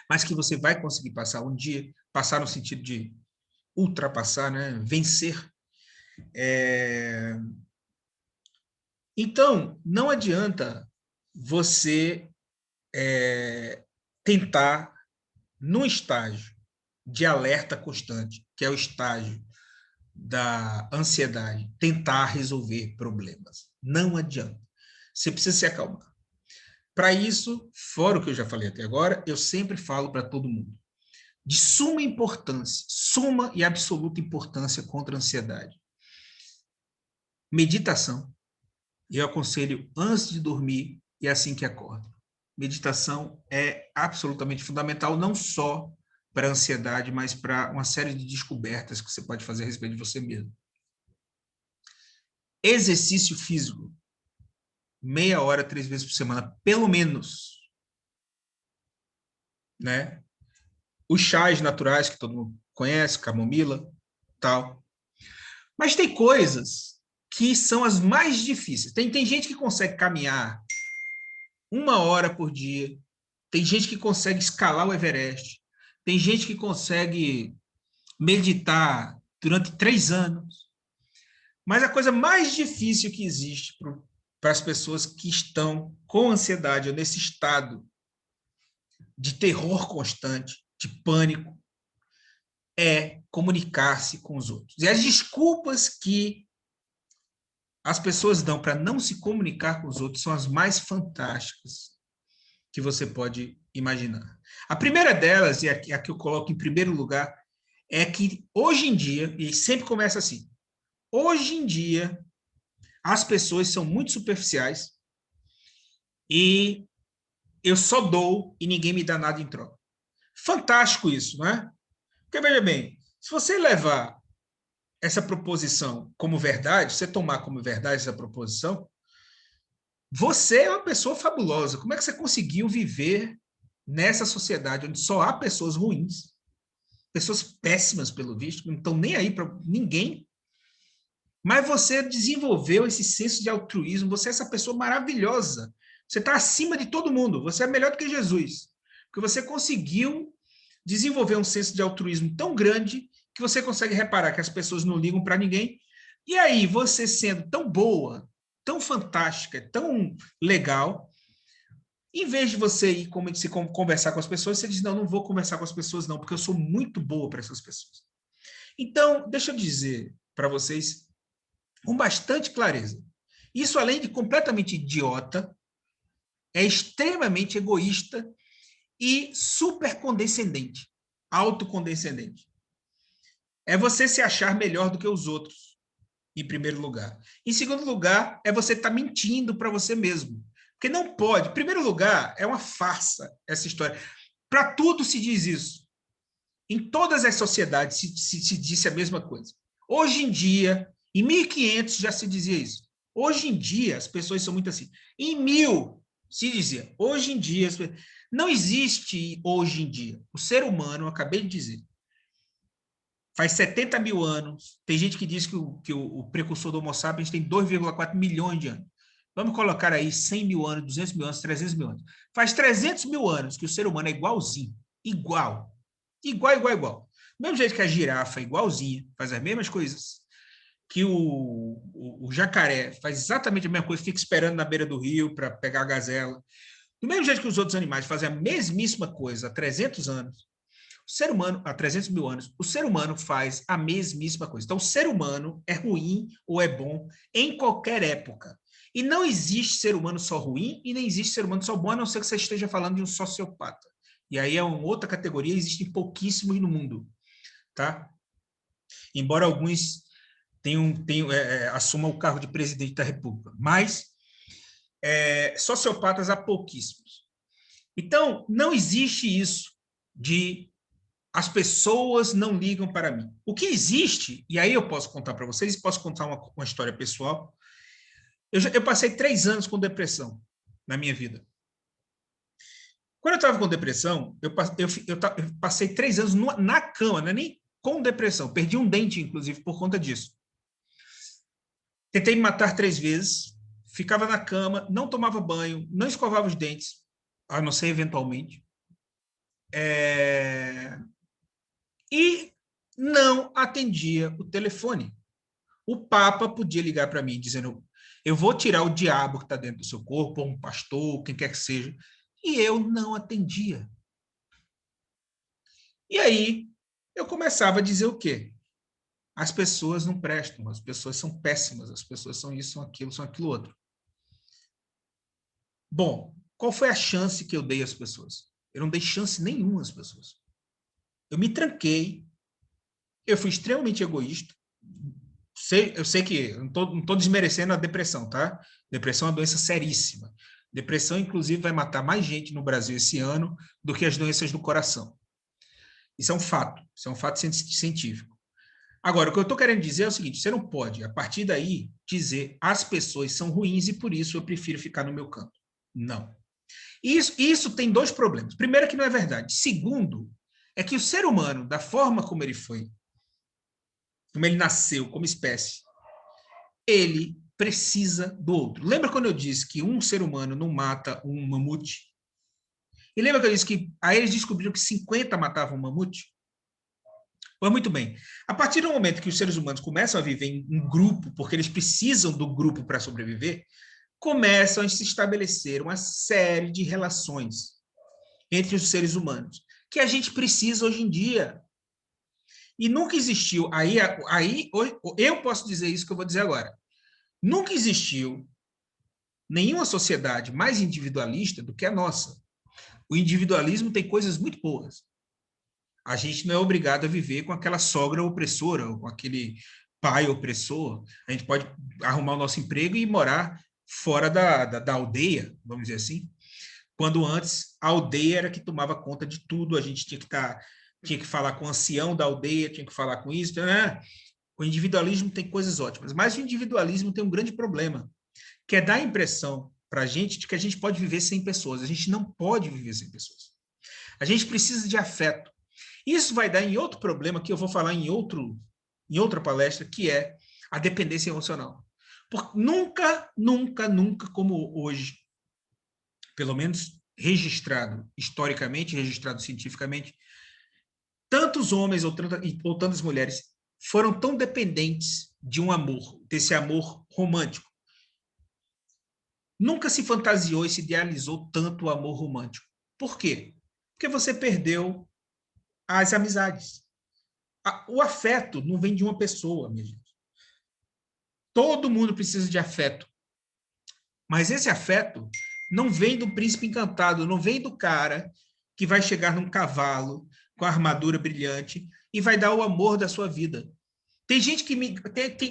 mas que você vai conseguir passar um dia, passar no sentido de ultrapassar, né? Vencer. Então, não adianta você tentar, num estágio de alerta constante, que é o estágio da ansiedade, tentar resolver problemas. Não adianta. Você precisa se acalmar. Para isso, fora o que eu já falei até agora, eu sempre falo para todo mundo, de suma importância, suma e absoluta importância contra a ansiedade. Meditação. Eu aconselho antes de dormir e assim que acorda. Meditação é absolutamente fundamental, não só para a ansiedade, mas para uma série de descobertas que você pode fazer a respeito de você mesmo. Exercício físico. Meia hora, 3 vezes por semana, pelo menos. Né? Os chás naturais, que todo mundo conhece, camomila, tal. Mas tem coisas que são as mais difíceis. Tem gente que consegue caminhar 1 hora por dia, tem gente que consegue escalar o Everest, tem gente que consegue meditar durante 3 anos. Mas a coisa mais difícil que existe para as pessoas que estão com ansiedade ou nesse estado de terror constante, de pânico, é comunicar-se com os outros. E as desculpas que as pessoas dão para não se comunicar com os outros são as mais fantásticas que você pode imaginar. A primeira delas, e a que eu coloco em primeiro lugar, é que hoje em dia, e sempre começa assim, hoje em dia as pessoas são muito superficiais e eu só dou e ninguém me dá nada em troca. Fantástico isso, não é? Porque, veja bem, se você levar essa proposição como verdade, você tomar como verdade essa proposição, você é uma pessoa fabulosa. Como é que você conseguiu viver nessa sociedade onde só há pessoas ruins, pessoas péssimas, pelo visto, que não estão nem aí para ninguém, mas você desenvolveu esse senso de altruísmo, você é essa pessoa maravilhosa, você está acima de todo mundo, você é melhor do que Jesus, porque você conseguiu desenvolver um senso de altruísmo tão grande que você consegue reparar que as pessoas não ligam para ninguém, e aí você sendo tão boa, tão fantástica, tão legal, em vez de você ir conversar com as pessoas, você diz, não, não vou conversar com as pessoas não, porque eu sou muito boa para essas pessoas. Então, deixa eu dizer para vocês com bastante clareza, isso além de completamente idiota, é extremamente egoísta e super condescendente, autocondescendente. É você se achar melhor do que os outros, em primeiro lugar. Em segundo lugar, é você estar mentindo para você mesmo. Porque não pode. Em primeiro lugar, é uma farsa essa história. Para tudo se diz isso. Em todas as sociedades se disse a mesma coisa. Hoje em dia, em 1500 já se dizia isso. Hoje em dia, as pessoas são muito assim. Em 1000 se dizia. Hoje em dia, não existe hoje em dia. O ser humano, eu acabei de dizer, faz 70 mil anos. Tem gente que diz que o precursor do Homo sapiens tem 2,4 milhões de anos. Vamos colocar aí 100 mil anos, 200 mil anos, 300 mil anos. Faz 300 mil anos que o ser humano é igualzinho. Igual. Igual, igual, igual. Do mesmo jeito que a girafa é igualzinha, faz as mesmas coisas, que o jacaré faz exatamente a mesma coisa, fica esperando na beira do rio para pegar a gazela. Do mesmo jeito que os outros animais fazem a mesmíssima coisa há 300 anos, o ser humano, há 300 mil anos, o ser humano faz a mesmíssima coisa. Então, o ser humano é ruim ou é bom em qualquer época. E não existe ser humano só ruim e nem existe ser humano só bom, a não ser que você esteja falando de um sociopata. E aí é uma outra categoria, existem pouquíssimos no mundo, tá? Embora alguns assumam o cargo de presidente da República, mas sociopatas há pouquíssimos. Então, não existe isso de as pessoas não ligam para mim. O que existe, e aí eu posso contar para vocês, posso contar uma história pessoal, eu passei 3 anos com depressão na minha vida. Quando eu estava com depressão, eu passei 3 anos na cama, não é nem com depressão. Perdi um dente, inclusive, por conta disso. Tentei me matar 3 vezes, ficava na cama, não tomava banho, não escovava os dentes, a não ser eventualmente. E não atendia o telefone. O Papa podia ligar para mim dizendo, Eu vou tirar o diabo que está dentro do seu corpo, ou um pastor, quem quer que seja. E eu não atendia. E aí, eu começava a dizer o quê? As pessoas não prestam, as pessoas são péssimas, as pessoas são isso, são aquilo outro. Bom, qual foi a chance que eu dei às pessoas? Eu não dei chance nenhuma às pessoas. Eu me tranquei, eu fui extremamente egoísta. Eu sei que não estou desmerecendo a depressão, tá? Depressão é uma doença seríssima. Depressão, inclusive, vai matar mais gente no Brasil esse ano do que as doenças do coração. Isso é um fato científico. Agora, o que eu estou querendo dizer é o seguinte: você não pode, a partir daí, dizer as pessoas são ruins e por isso eu prefiro ficar no meu canto. Não. Isso tem dois problemas. Primeiro, que não é verdade. Segundo, é que o ser humano, da forma como ele foi, como ele nasceu como espécie, ele precisa do outro. Lembra quando eu disse que um ser humano não mata um mamute? E lembra que eu disse que aí eles descobriram que 50 matavam um mamute? Pois muito bem. A partir do momento que os seres humanos começam a viver em grupo, porque eles precisam do grupo para sobreviver, começam a se estabelecer uma série de relações entre os seres humanos, que a gente precisa hoje em dia. E nunca existiu, aí eu posso dizer isso que eu vou dizer agora, nunca existiu nenhuma sociedade mais individualista do que a nossa. O individualismo tem coisas muito boas. A gente não é obrigado a viver com aquela sogra opressora, ou com aquele pai opressor. A gente pode arrumar o nosso emprego e morar fora da aldeia, vamos dizer assim. Quando antes a aldeia era que tomava conta de tudo, a gente tinha que falar com o ancião da aldeia, tinha que falar com isso, né? O individualismo tem coisas ótimas, mas o individualismo tem um grande problema, que é dar a impressão para a gente de que a gente pode viver sem pessoas. A gente não pode viver sem pessoas. A gente precisa de afeto. Isso vai dar em outro problema que eu vou falar em outra palestra, que é a dependência emocional. Porque nunca como hoje, pelo menos registrado historicamente, registrado cientificamente, tantos homens ou tantas mulheres foram tão dependentes de um amor, desse amor romântico. Nunca se fantasiou e se idealizou tanto o amor romântico. Por quê? Porque você perdeu as amizades. O afeto não vem de uma pessoa, minha gente. Todo mundo precisa de afeto. Mas esse afeto não vem do príncipe encantado, não vem do cara que vai chegar num cavalo com a armadura brilhante e vai dar o amor da sua vida. Tem gente que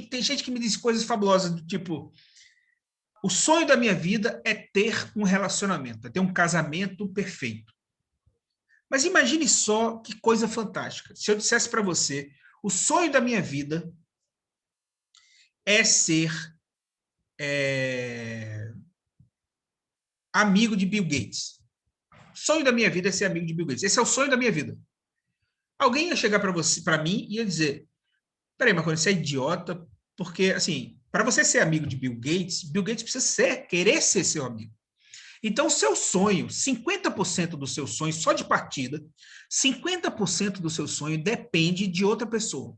tem gente que me diz coisas fabulosas, do tipo: o sonho da minha vida é ter um relacionamento, é ter um casamento perfeito. Mas imagine só que coisa fantástica. Se eu dissesse para você, o sonho da minha vida é ser amigo de Bill Gates. O sonho da minha vida é ser amigo de Bill Gates. Esse é o sonho da minha vida. Alguém ia chegar para você, para mim, e ia dizer: peraí, Marconi, você é idiota, porque, assim, para você ser amigo de Bill Gates precisa querer ser seu amigo. Então, o seu sonho, 50% do seu sonho, só de partida, 50% do seu sonho depende de outra pessoa.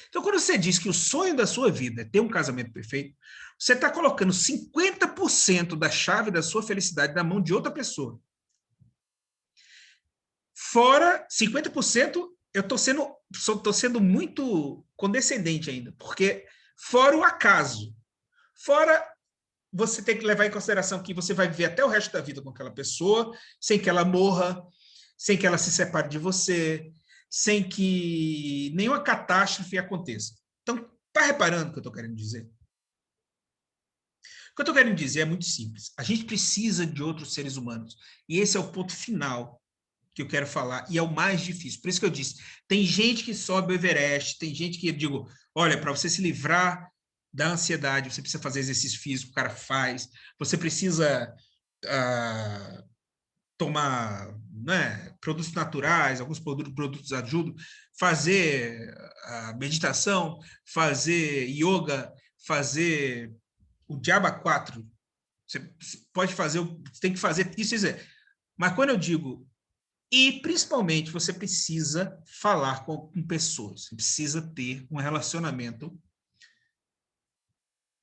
Então, quando você diz que o sonho da sua vida é ter um casamento perfeito, você está colocando 50% da chave da sua felicidade na mão de outra pessoa. Fora 50%, eu estou sendo muito condescendente ainda, porque fora o acaso, fora você tem que levar em consideração que você vai viver até o resto da vida com aquela pessoa, sem que ela morra, sem que ela se separe de você, sem que nenhuma catástrofe aconteça. Então, está reparando o que eu estou querendo dizer? O que eu estou querendo dizer é muito simples. A gente precisa de outros seres humanos. E esse é o ponto final que eu quero falar, e é o mais difícil. Por isso que eu disse, tem gente que sobe o Everest, tem gente que, eu digo, olha, para você se livrar da ansiedade, você precisa fazer exercício físico, o cara faz, você precisa tomar, né, produtos naturais, alguns produtos ajudam, fazer a meditação, fazer yoga, fazer o Diaba 4. Você pode fazer, você tem que fazer isso. Mas quando eu digo, e principalmente você precisa falar com pessoas, você precisa ter um relacionamento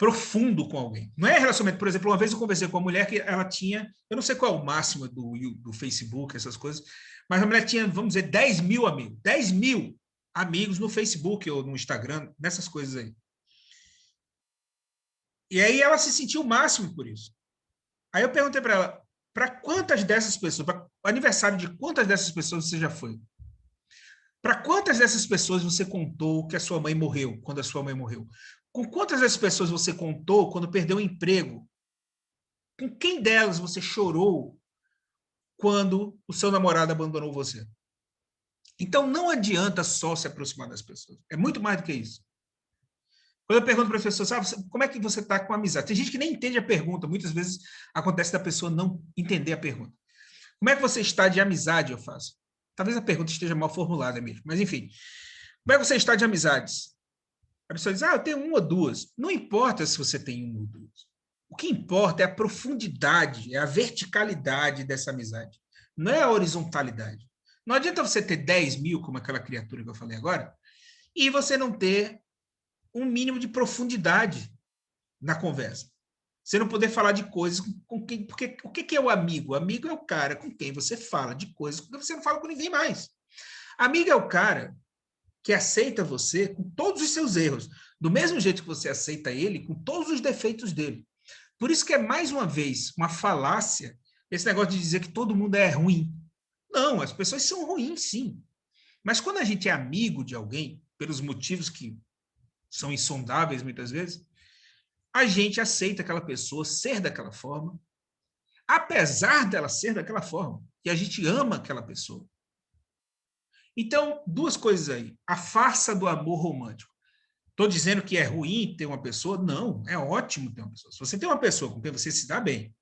profundo com alguém. Não é relacionamento, por exemplo, uma vez eu conversei com uma mulher que ela tinha, eu não sei qual é o máximo do Facebook, essas coisas, mas a mulher tinha, vamos dizer, 10 mil amigos. 10 mil amigos no Facebook ou no Instagram, nessas coisas aí. E aí ela se sentiu o máximo por isso. Aí eu perguntei para ela, para quantas dessas pessoas, para o aniversário de quantas dessas pessoas você já foi? Para quantas dessas pessoas você contou que a sua mãe morreu, quando a sua mãe morreu? Com quantas dessas pessoas você contou quando perdeu o emprego? Com quem delas você chorou quando o seu namorado abandonou você? Então, não adianta só se aproximar das pessoas. É muito mais do que isso. Quando eu pergunto para as pessoas, como é que você está com a amizade? Tem gente que nem entende a pergunta. Muitas vezes acontece da pessoa não entender a pergunta. Como é que você está de amizade, eu faço? Talvez a pergunta esteja mal formulada mesmo, mas enfim. Como é que você está de amizades? A pessoa diz, eu tenho uma ou duas. Não importa se você tem uma ou duas. O que importa é a profundidade, é a verticalidade dessa amizade. Não é a horizontalidade. Não adianta você ter 10 mil, como aquela criatura que eu falei agora, e você não ter um mínimo de profundidade na conversa. Você não poder falar de coisas com quem... Porque o que é o amigo? O amigo é o cara com quem você fala de coisas que você não fala com ninguém mais. Amigo é o cara que aceita você com todos os seus erros, do mesmo jeito que você aceita ele com todos os defeitos dele. Por isso que é, mais uma vez, uma falácia esse negócio de dizer que todo mundo é ruim. Não, as pessoas são ruins, sim. Mas quando a gente é amigo de alguém, pelos motivos que são insondáveis muitas vezes, a gente aceita aquela pessoa ser daquela forma, apesar dela ser daquela forma, e a gente ama aquela pessoa. Então, duas coisas aí. A farsa do amor romântico. Estou dizendo que é ruim ter uma pessoa? Não, é ótimo ter uma pessoa. Se você tem uma pessoa com quem você se dá bem,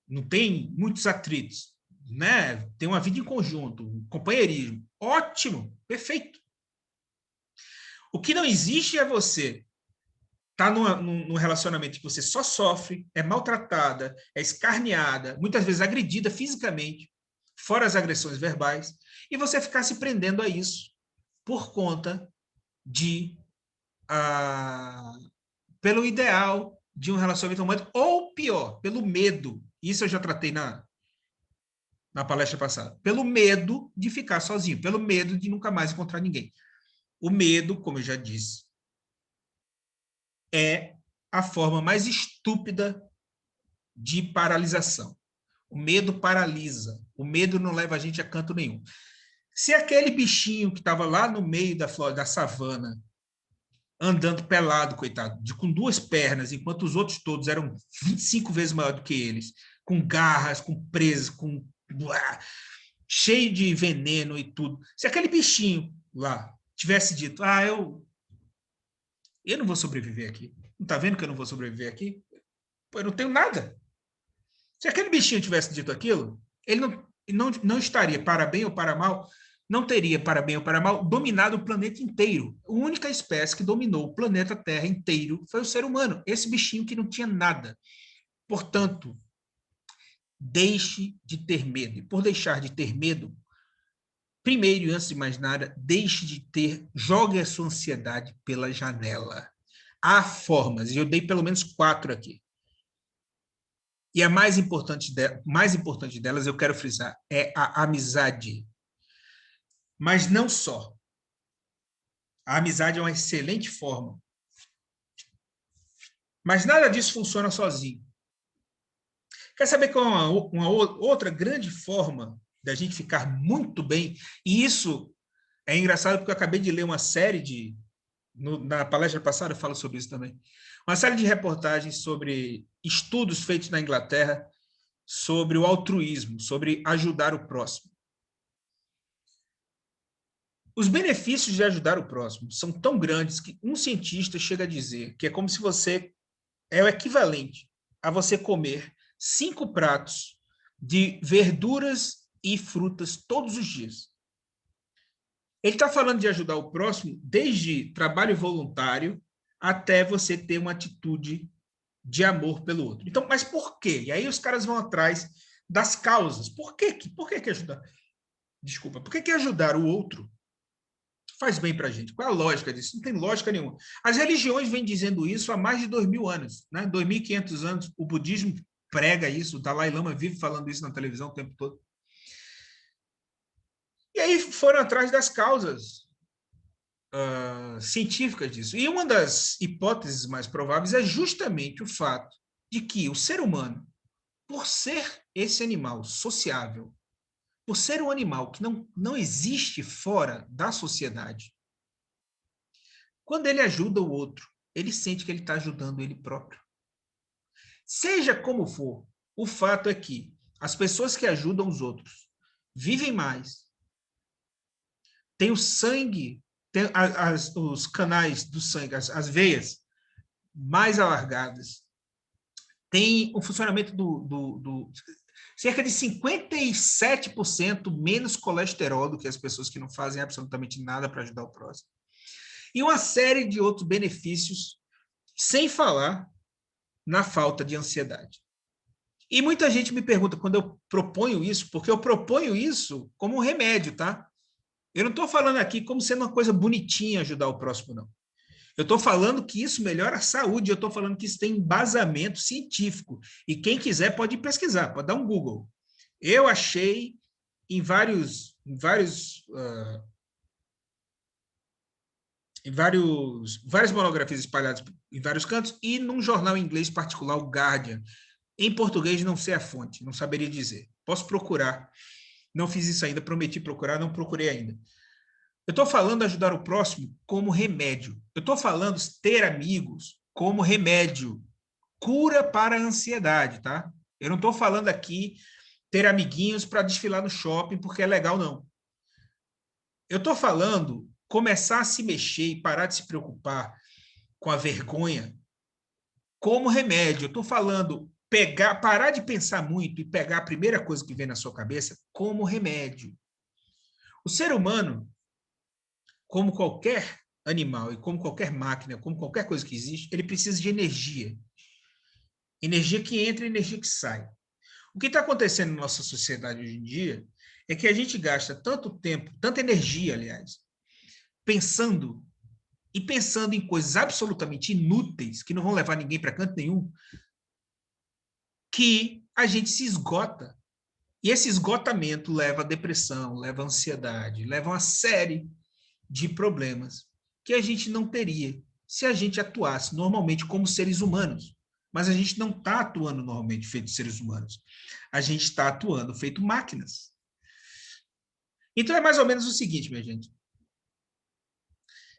não tem muitos atritos, né? Tem uma vida em conjunto, um companheirismo, ótimo, perfeito. O que não existe é você estar num relacionamento que você só sofre, é maltratada, é escarneada, muitas vezes agredida fisicamente, fora as agressões verbais, e você ficar se prendendo a isso por conta de pelo ideal de um relacionamento romântico, ou pior, pelo medo. Isso eu já tratei na palestra passada. Pelo medo de ficar sozinho, pelo medo de nunca mais encontrar ninguém. O medo, como eu já disse, é a forma mais estúpida de paralisação. O medo paralisa. O medo não leva a gente a canto nenhum. Se aquele bichinho que estava lá no meio da savana, andando pelado, coitado, com duas pernas, enquanto os outros todos eram 25 vezes maior do que eles, com garras, com presas, com cheio de veneno e tudo. Se aquele bichinho lá tivesse dito, eu não vou sobreviver aqui. Não está vendo que eu não vou sobreviver aqui? Pô, eu não tenho nada. Se aquele bichinho tivesse dito aquilo, ele não estaria, para bem ou para mal, não teria, para bem ou para mal, dominado o planeta inteiro. A única espécie que dominou o planeta Terra inteiro foi o ser humano, esse bichinho que não tinha nada. Portanto, deixe de ter medo. E por deixar de ter medo, primeiro e antes de mais nada, jogue a sua ansiedade pela janela. Há formas, e eu dei pelo menos 4 aqui. E a mais importante delas, eu quero frisar, é a amizade. Mas não só. A amizade é uma excelente forma. Mas nada disso funciona sozinho. Quer saber qual é uma outra grande forma da gente ficar muito bem? E isso é engraçado porque eu acabei de ler uma série na palestra passada eu falo sobre isso também. Uma série de reportagens sobre estudos feitos na Inglaterra sobre o altruísmo, sobre ajudar o próximo. Os benefícios de ajudar o próximo são tão grandes que um cientista chega a dizer que é como se é o equivalente a você comer 5 pratos de verduras e frutas todos os dias. Ele está falando de ajudar o próximo desde trabalho voluntário até você ter uma atitude de amor pelo outro. Então, mas por quê? E aí os caras vão atrás das causas. Por que ajudar? Desculpa, por que ajudar o outro faz bem para a gente. Qual é a lógica disso? Não tem lógica nenhuma. As religiões vêm dizendo isso há mais de 2.000 anos, né? 2.500 anos, o budismo prega isso, o Dalai Lama vive falando isso na televisão o tempo todo. E aí foram atrás das causas científicas disso. E uma das hipóteses mais prováveis é justamente o fato de que o ser humano, por ser esse animal sociável, por ser um animal que não existe fora da sociedade, quando ele ajuda o outro, ele sente que ele está ajudando ele próprio. Seja como for, o fato é que as pessoas que ajudam os outros vivem mais, têm o sangue, tem os canais do sangue, as veias mais alargadas, tem o funcionamento cerca de 57% menos colesterol do que as pessoas que não fazem absolutamente nada para ajudar o próximo. E uma série de outros benefícios, sem falar na falta de ansiedade. E muita gente me pergunta quando eu proponho isso, porque eu proponho isso como um remédio, tá? Eu não estou falando aqui como sendo uma coisa bonitinha ajudar o próximo, não. Eu estou falando que isso melhora a saúde, eu estou falando que isso tem embasamento científico. E quem quiser pode pesquisar, pode dar um Google. Eu achei em várias monografias espalhadas em vários cantos e num jornal inglês particular, o Guardian. Em português, não sei a fonte, não saberia dizer. Posso procurar. Não fiz isso ainda, prometi procurar, não procurei ainda. Eu estou falando ajudar o próximo como remédio. Eu estou falando ter amigos como remédio. Cura para a ansiedade, tá? Eu não estou falando aqui ter amiguinhos para desfilar no shopping porque é legal, não. Eu estou falando começar a se mexer e parar de se preocupar com a vergonha como remédio. Eu estou falando parar de pensar muito e pegar a primeira coisa que vem na sua cabeça como remédio. O ser humano, como qualquer animal e como qualquer máquina, como qualquer coisa que existe, ele precisa de energia. Energia que entra e energia que sai. O que está acontecendo na nossa sociedade hoje em dia é que a gente gasta tanto tempo, tanta energia, aliás, pensando em coisas absolutamente inúteis, que não vão levar ninguém para canto nenhum, que a gente se esgota. E esse esgotamento leva a depressão, leva a ansiedade, leva a uma série de problemas que a gente não teria se a gente atuasse normalmente como seres humanos. Mas a gente não está atuando normalmente feito seres humanos. A gente está atuando feito máquinas. Então é mais ou menos o seguinte, minha gente.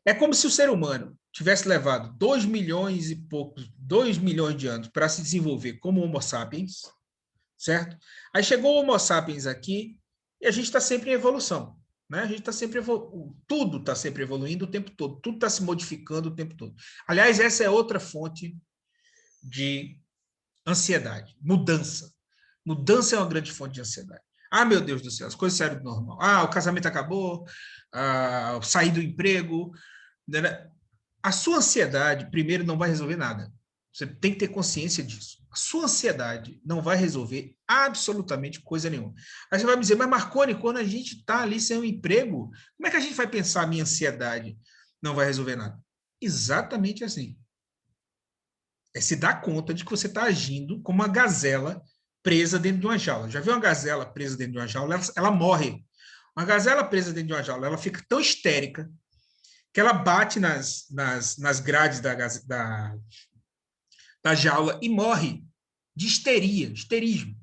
É como se o ser humano tivesse levado 2 milhões de anos para se desenvolver como Homo sapiens, certo? Aí chegou o Homo sapiens aqui e a gente está sempre em evolução. Né? A gente está sempre tudo está sempre evoluindo o tempo todo, tudo está se modificando o tempo todo. Aliás, essa é outra fonte de ansiedade, mudança. Mudança é uma grande fonte de ansiedade. Ah, meu Deus do céu, as coisas saíram do normal. Ah, o casamento acabou, saí do emprego. A sua ansiedade, primeiro, não vai resolver nada. Você tem que ter consciência disso. A sua ansiedade não vai resolver absolutamente coisa nenhuma. Aí você vai me dizer, mas Marconi, quando a gente está ali sem um emprego, como é que a gente vai pensar a minha ansiedade não vai resolver nada? Exatamente assim. É se dar conta de que você está agindo como uma gazela presa dentro de uma jaula. Já viu uma gazela presa dentro de uma jaula? Ela morre. Uma gazela presa dentro de uma jaula, ela fica tão histérica que ela bate nas grades da jaula e morre de histerismo.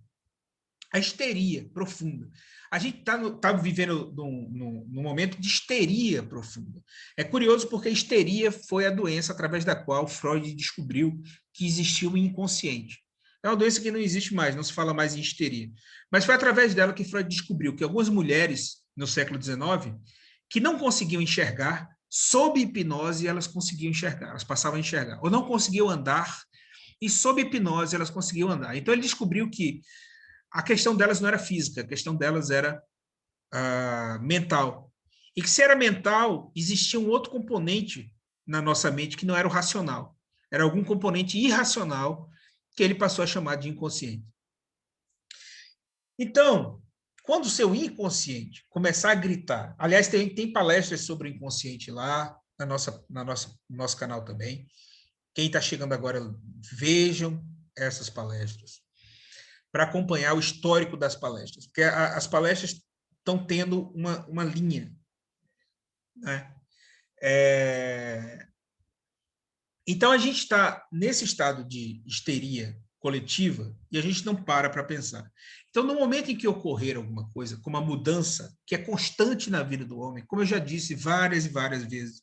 A histeria profunda. A gente está vivendo num momento de histeria profunda. É curioso porque a histeria foi a doença através da qual Freud descobriu que existia o inconsciente. É uma doença que não existe mais, não se fala mais em histeria. Mas foi através dela que Freud descobriu que algumas mulheres, no século XIX, que não conseguiam enxergar, sob hipnose elas conseguiam enxergar, elas passavam a enxergar. Ou não conseguiam andar, e sob hipnose elas conseguiam andar. Então ele descobriu que a questão delas não era física, a questão delas era mental. E que se era mental, existia um outro componente na nossa mente que não era o racional. Era algum componente irracional que ele passou a chamar de inconsciente. Então, Quando o seu inconsciente começar a gritar, aliás, tem palestras sobre o inconsciente lá no nosso canal também. Quem está chegando agora, vejam essas palestras para acompanhar o histórico das palestras, porque as palestras estão tendo uma linha, né? Então, a gente está nesse estado de histeria coletiva e a gente não para pensar. Então, no momento em que ocorrer alguma coisa, como a mudança, que é constante na vida do homem, como eu já disse várias e várias vezes,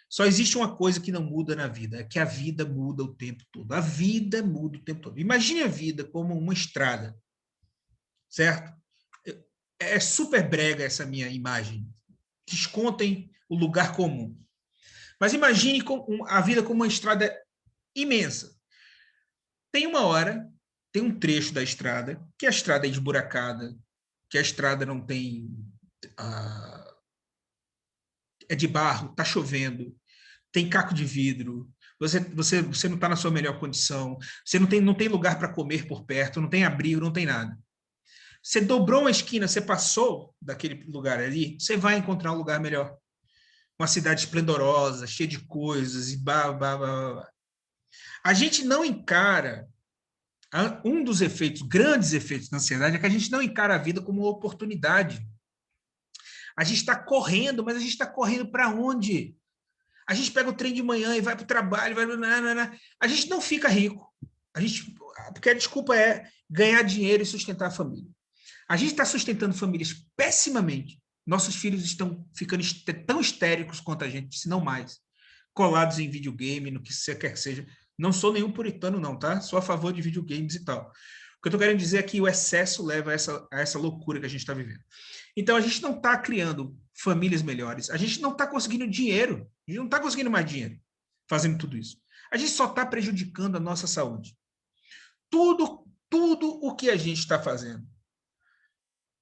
só existe uma coisa que não muda na vida, é que a vida muda o tempo todo. A vida muda o tempo todo. Imagine a vida como uma estrada, certo? É super brega essa minha imagem. Descontem o lugar comum. Mas imagine a vida como uma estrada imensa. Tem uma hora, tem um trecho da estrada, que a estrada é esburacada, que a estrada não tem... é de barro, está chovendo, tem caco de vidro, você não está na sua melhor condição, você não tem lugar para comer por perto, não tem abrigo, não tem nada. Você dobrou uma esquina, você passou daquele lugar ali, você vai encontrar um lugar melhor. Uma cidade esplendorosa, cheia de coisas, e blá, blá, blá, blá. A gente não encara... Um dos efeitos, grandes efeitos da ansiedade, é que a gente não encara a vida como uma oportunidade. A gente está correndo, mas a gente está correndo para onde? A gente pega o trem de manhã e vai para o trabalho, a gente não fica rico. Porque a desculpa é ganhar dinheiro e sustentar a família. A gente está sustentando famílias pessimamente. Nossos filhos estão ficando tão histéricos quanto a gente, se não mais, colados em videogame, no que você quer que seja. Não sou nenhum puritano, não, tá? Sou a favor de videogames e tal. O que eu estou querendo dizer é que o excesso leva a essa loucura que a gente está vivendo. Então, a gente não está criando famílias melhores. A gente não está conseguindo dinheiro. A gente não está conseguindo mais dinheiro fazendo tudo isso. A gente só está prejudicando a nossa saúde. Tudo o que a gente está fazendo.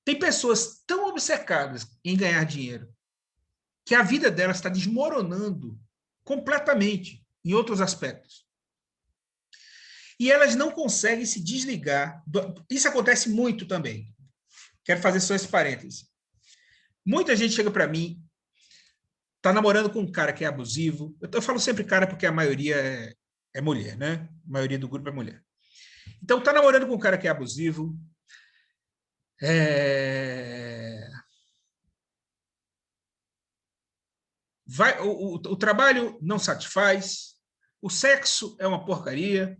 Tem pessoas tão obcecadas em ganhar dinheiro que a vida delas está desmoronando completamente em outros aspectos. E elas não conseguem se desligar. Isso acontece muito também. Quero fazer só esse parêntese. Muita gente chega para mim, tá namorando com um cara que é abusivo. Eu falo sempre cara porque a maioria é mulher, né? A maioria do grupo é mulher. Então, tá namorando com um cara que é abusivo. O trabalho não satisfaz. O sexo é uma porcaria.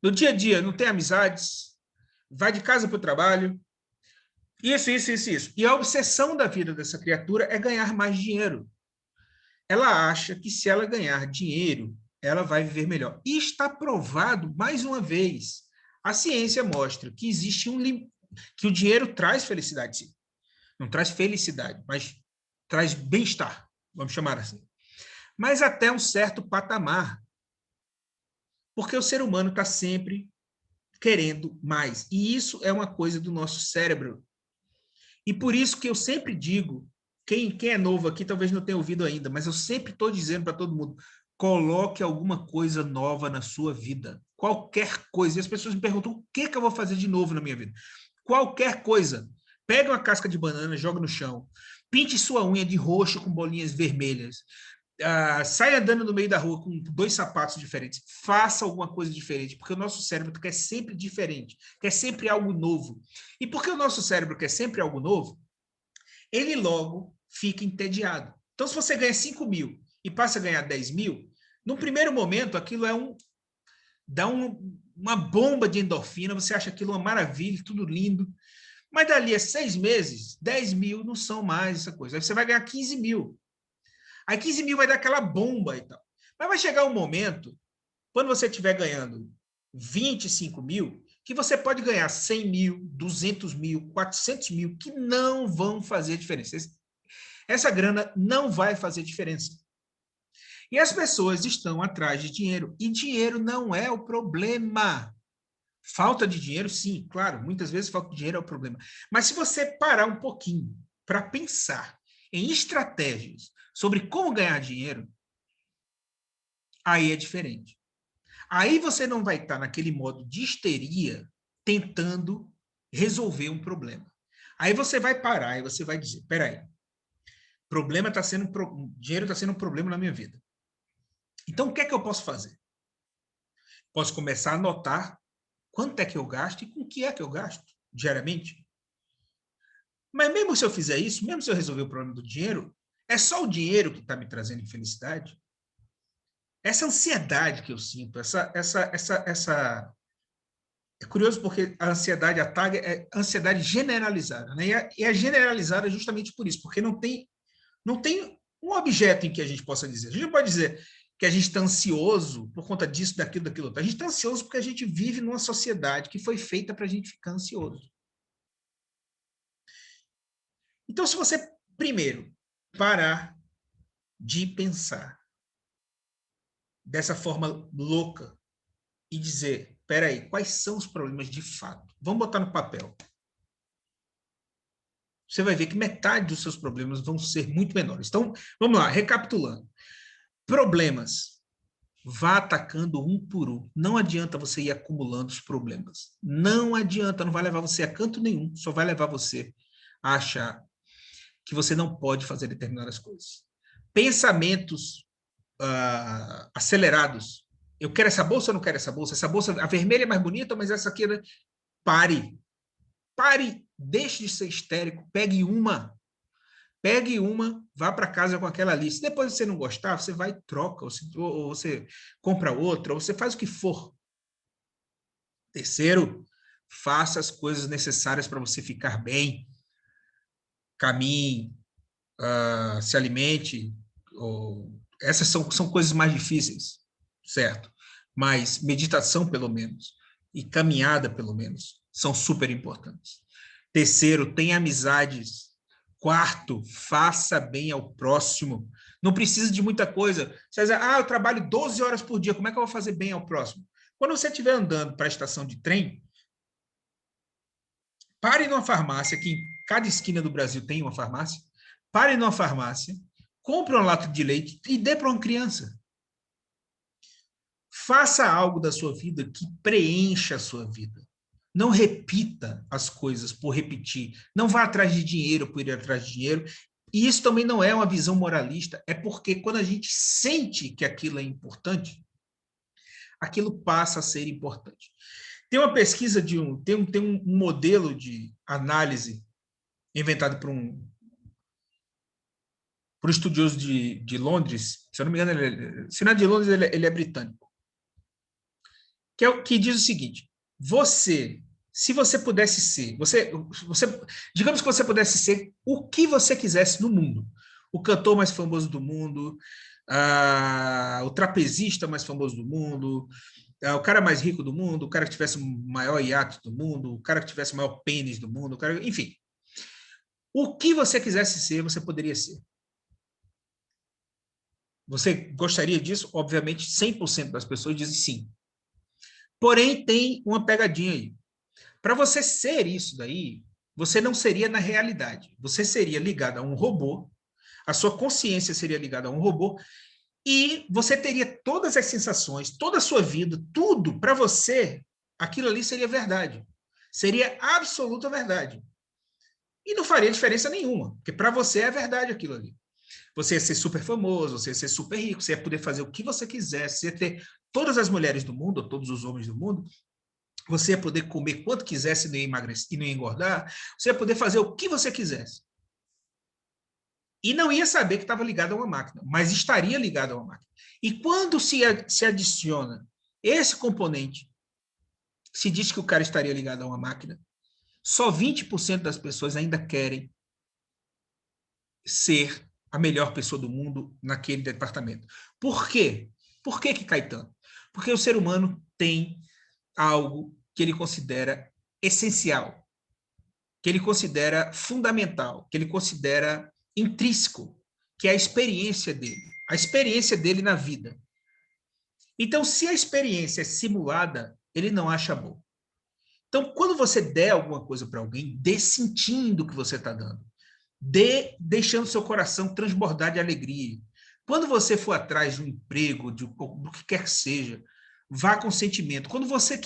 No dia a dia não tem amizades. Vai de casa para o trabalho. Isso. E a obsessão da vida dessa criatura é ganhar mais dinheiro. Ela acha que se ela ganhar dinheiro, ela vai viver melhor. E está provado, mais uma vez, a ciência mostra que existe que o dinheiro traz felicidade, sim. Não traz felicidade, mas traz bem-estar, vamos chamar assim. Mas até um certo patamar. Porque o ser humano está sempre querendo mais. E isso é uma coisa do nosso cérebro. E por isso que eu sempre digo, quem é novo aqui talvez não tenha ouvido ainda, mas eu sempre estou dizendo para todo mundo, coloque alguma coisa nova na sua vida. Qualquer coisa. E as pessoas me perguntam, o que eu vou fazer de novo na minha vida? Qualquer coisa. Pega uma casca de banana, joga no chão. Pinte sua unha de roxo com bolinhas vermelhas. Sai andando no meio da rua com 2 sapatos diferentes. Faça alguma coisa diferente, porque o nosso cérebro quer sempre diferente, quer sempre algo novo. E porque o nosso cérebro quer sempre algo novo, ele logo fica entediado. Então, se você ganha 5 mil e passa a ganhar 10 mil, no primeiro momento, aquilo dá uma bomba de endorfina, você acha aquilo uma maravilha, tudo lindo. Mas dali a 6 meses, 10 mil não são mais essa coisa. Aí você vai ganhar 15 mil. Aí 15 mil vai dar aquela bomba e tal. Mas vai chegar um momento, quando você estiver ganhando 25 mil, que você pode ganhar 100 mil, 200 mil, 400 mil, que não vão fazer diferença. Essa grana não vai fazer diferença. E as pessoas estão atrás de dinheiro. E dinheiro não é o problema. Falta de dinheiro, sim, claro. Muitas vezes falta de dinheiro é o problema. Mas se você parar um pouquinho para pensar em estratégias sobre como ganhar dinheiro, aí é diferente. Aí você não vai estar naquele modo de histeria tentando resolver um problema. Aí você vai parar e você vai dizer, peraí, dinheiro está sendo um problema na minha vida. Então, o que é que eu posso fazer? Posso começar a anotar quanto é que eu gasto e com o que é que eu gasto diariamente. Mas mesmo se eu fizer isso, mesmo se eu resolver o problema do dinheiro, é só o dinheiro que está me trazendo infelicidade? Essa ansiedade que eu sinto, é curioso porque a ansiedade, a TAG, é ansiedade generalizada, né? E é generalizada justamente por isso, porque não tem um objeto em que a gente possa dizer. A gente não pode dizer que a gente está ansioso por conta disso, daquilo, daquilo outro. A gente está ansioso porque a gente vive numa sociedade que foi feita para a gente ficar ansioso. Então, se você, primeiro, parar de pensar dessa forma louca e dizer, peraí, quais são os problemas de fato? Vamos botar no papel. Você vai ver que metade dos seus problemas vão ser muito menores. Então, vamos lá, recapitulando. Problemas. Vá atacando um por um. Não adianta você ir acumulando os problemas. Não adianta, não vai levar você a canto nenhum. Só vai levar você a achar que você não pode fazer determinadas coisas. Pensamentos acelerados. Eu quero essa bolsa ou não quero essa bolsa? Essa bolsa, a vermelha é mais bonita, mas essa aqui... Pare. Pare. Deixe de ser histérico. Pegue uma, vá para casa com aquela lista. Depois, se você não gostar, você vai e troca, ou você compra outra, ou você faz o que for. Terceiro, faça as coisas necessárias para você ficar bem. Caminhe, se alimente. Essas são coisas mais difíceis, certo? Mas meditação, pelo menos, e caminhada, pelo menos, são super importantes. Terceiro, tenha amizades. Quarto, faça bem ao próximo. Não precisa de muita coisa. Você vai dizer, eu trabalho 12 horas por dia, como é que eu vou fazer bem ao próximo? Quando você estiver andando para a estação de trem, pare numa farmácia, que em cada esquina do Brasil tem uma farmácia, pare numa farmácia, compre uma lata de leite e dê para uma criança. Faça algo da sua vida que preencha a sua vida. Não repita as coisas por repetir. Não vá atrás de dinheiro por ir atrás de dinheiro. E isso também não é uma visão moralista. É porque quando a gente sente que aquilo é importante, aquilo passa a ser importante. Tem uma pesquisa tem um modelo de análise inventado por um estudioso de Londres. Se eu não me engano, se não é de Londres, ele é britânico. Que diz o seguinte: se você pudesse ser, digamos que você pudesse ser o que você quisesse no mundo, o cantor mais famoso do mundo, o trapezista mais famoso do mundo, o cara mais rico do mundo, o cara que tivesse o maior iate do mundo, o cara que tivesse o maior pênis do mundo, enfim. O que você quisesse ser, você poderia ser. Você gostaria disso? Obviamente, 100% das pessoas dizem sim. Porém, tem uma pegadinha aí. Para você ser isso daí, você não seria na realidade. Você seria ligado a um robô, a sua consciência seria ligada a um robô, e você teria todas as sensações, toda a sua vida, tudo para você, aquilo ali seria verdade. Seria absoluta verdade. E não faria diferença nenhuma, porque para você é verdade aquilo ali. Você ia ser super famoso, você ia ser super rico, você ia poder fazer o que você quisesse, você ia ter todas as mulheres do mundo, ou todos os homens do mundo, você ia poder comer quanto quisesse e não ia emagrecer, e não ia engordar, você ia poder fazer o que você quisesse. E não ia saber que estava ligado a uma máquina, mas estaria ligado a uma máquina. E quando se adiciona esse componente, se diz que o cara estaria ligado a uma máquina, só 20% das pessoas ainda querem ser a melhor pessoa do mundo naquele departamento. Por quê? Por que cai tanto? Porque o ser humano tem algo que ele considera essencial, que ele considera fundamental, que ele considera intrínseco, que é a experiência dele na vida. Então, se a experiência é simulada, ele não acha bom. Então, quando você der alguma coisa para alguém, dê sentindo o que você está dando. Dê deixando seu coração transbordar de alegria. Quando você for atrás de um emprego, do que quer que seja, vá com sentimento. Quando você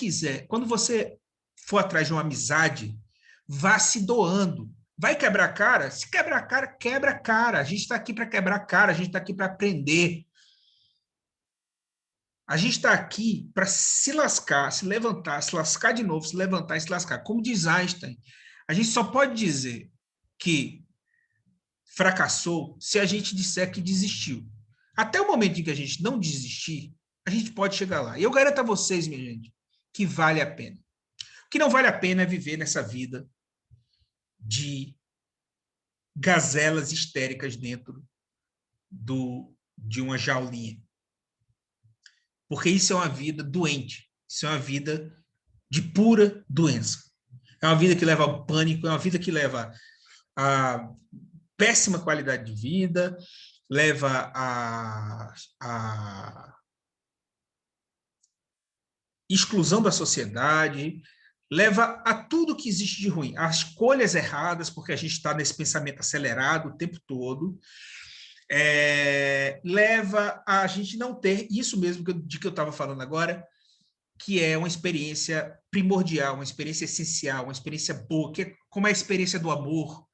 for atrás de uma amizade, vá se doando. Vai quebrar a cara? Se quebrar a cara, quebra a cara. A gente está aqui para quebrar a cara, a gente está aqui para aprender. A gente está aqui para se lascar, se levantar, se lascar de novo, se levantar e se lascar. Como diz Einstein, a gente só pode dizer que fracassou se a gente disser que desistiu. Até o momento em que a gente não desistir, a gente pode chegar lá. E eu garanto a vocês, minha gente, que vale a pena. O que não vale a pena é viver nessa vida de gazelas histéricas dentro de uma jaulinha. Porque isso é uma vida doente, isso é uma vida de pura doença. É uma vida que leva ao pânico, é uma vida que leva a péssima qualidade de vida, leva a exclusão da sociedade, leva a tudo que existe de ruim, as escolhas erradas, porque a gente está nesse pensamento acelerado o tempo todo, leva a gente não ter isso mesmo de que eu estava falando agora, que é uma experiência primordial, uma experiência essencial, uma experiência boa, que é como a experiência do amor.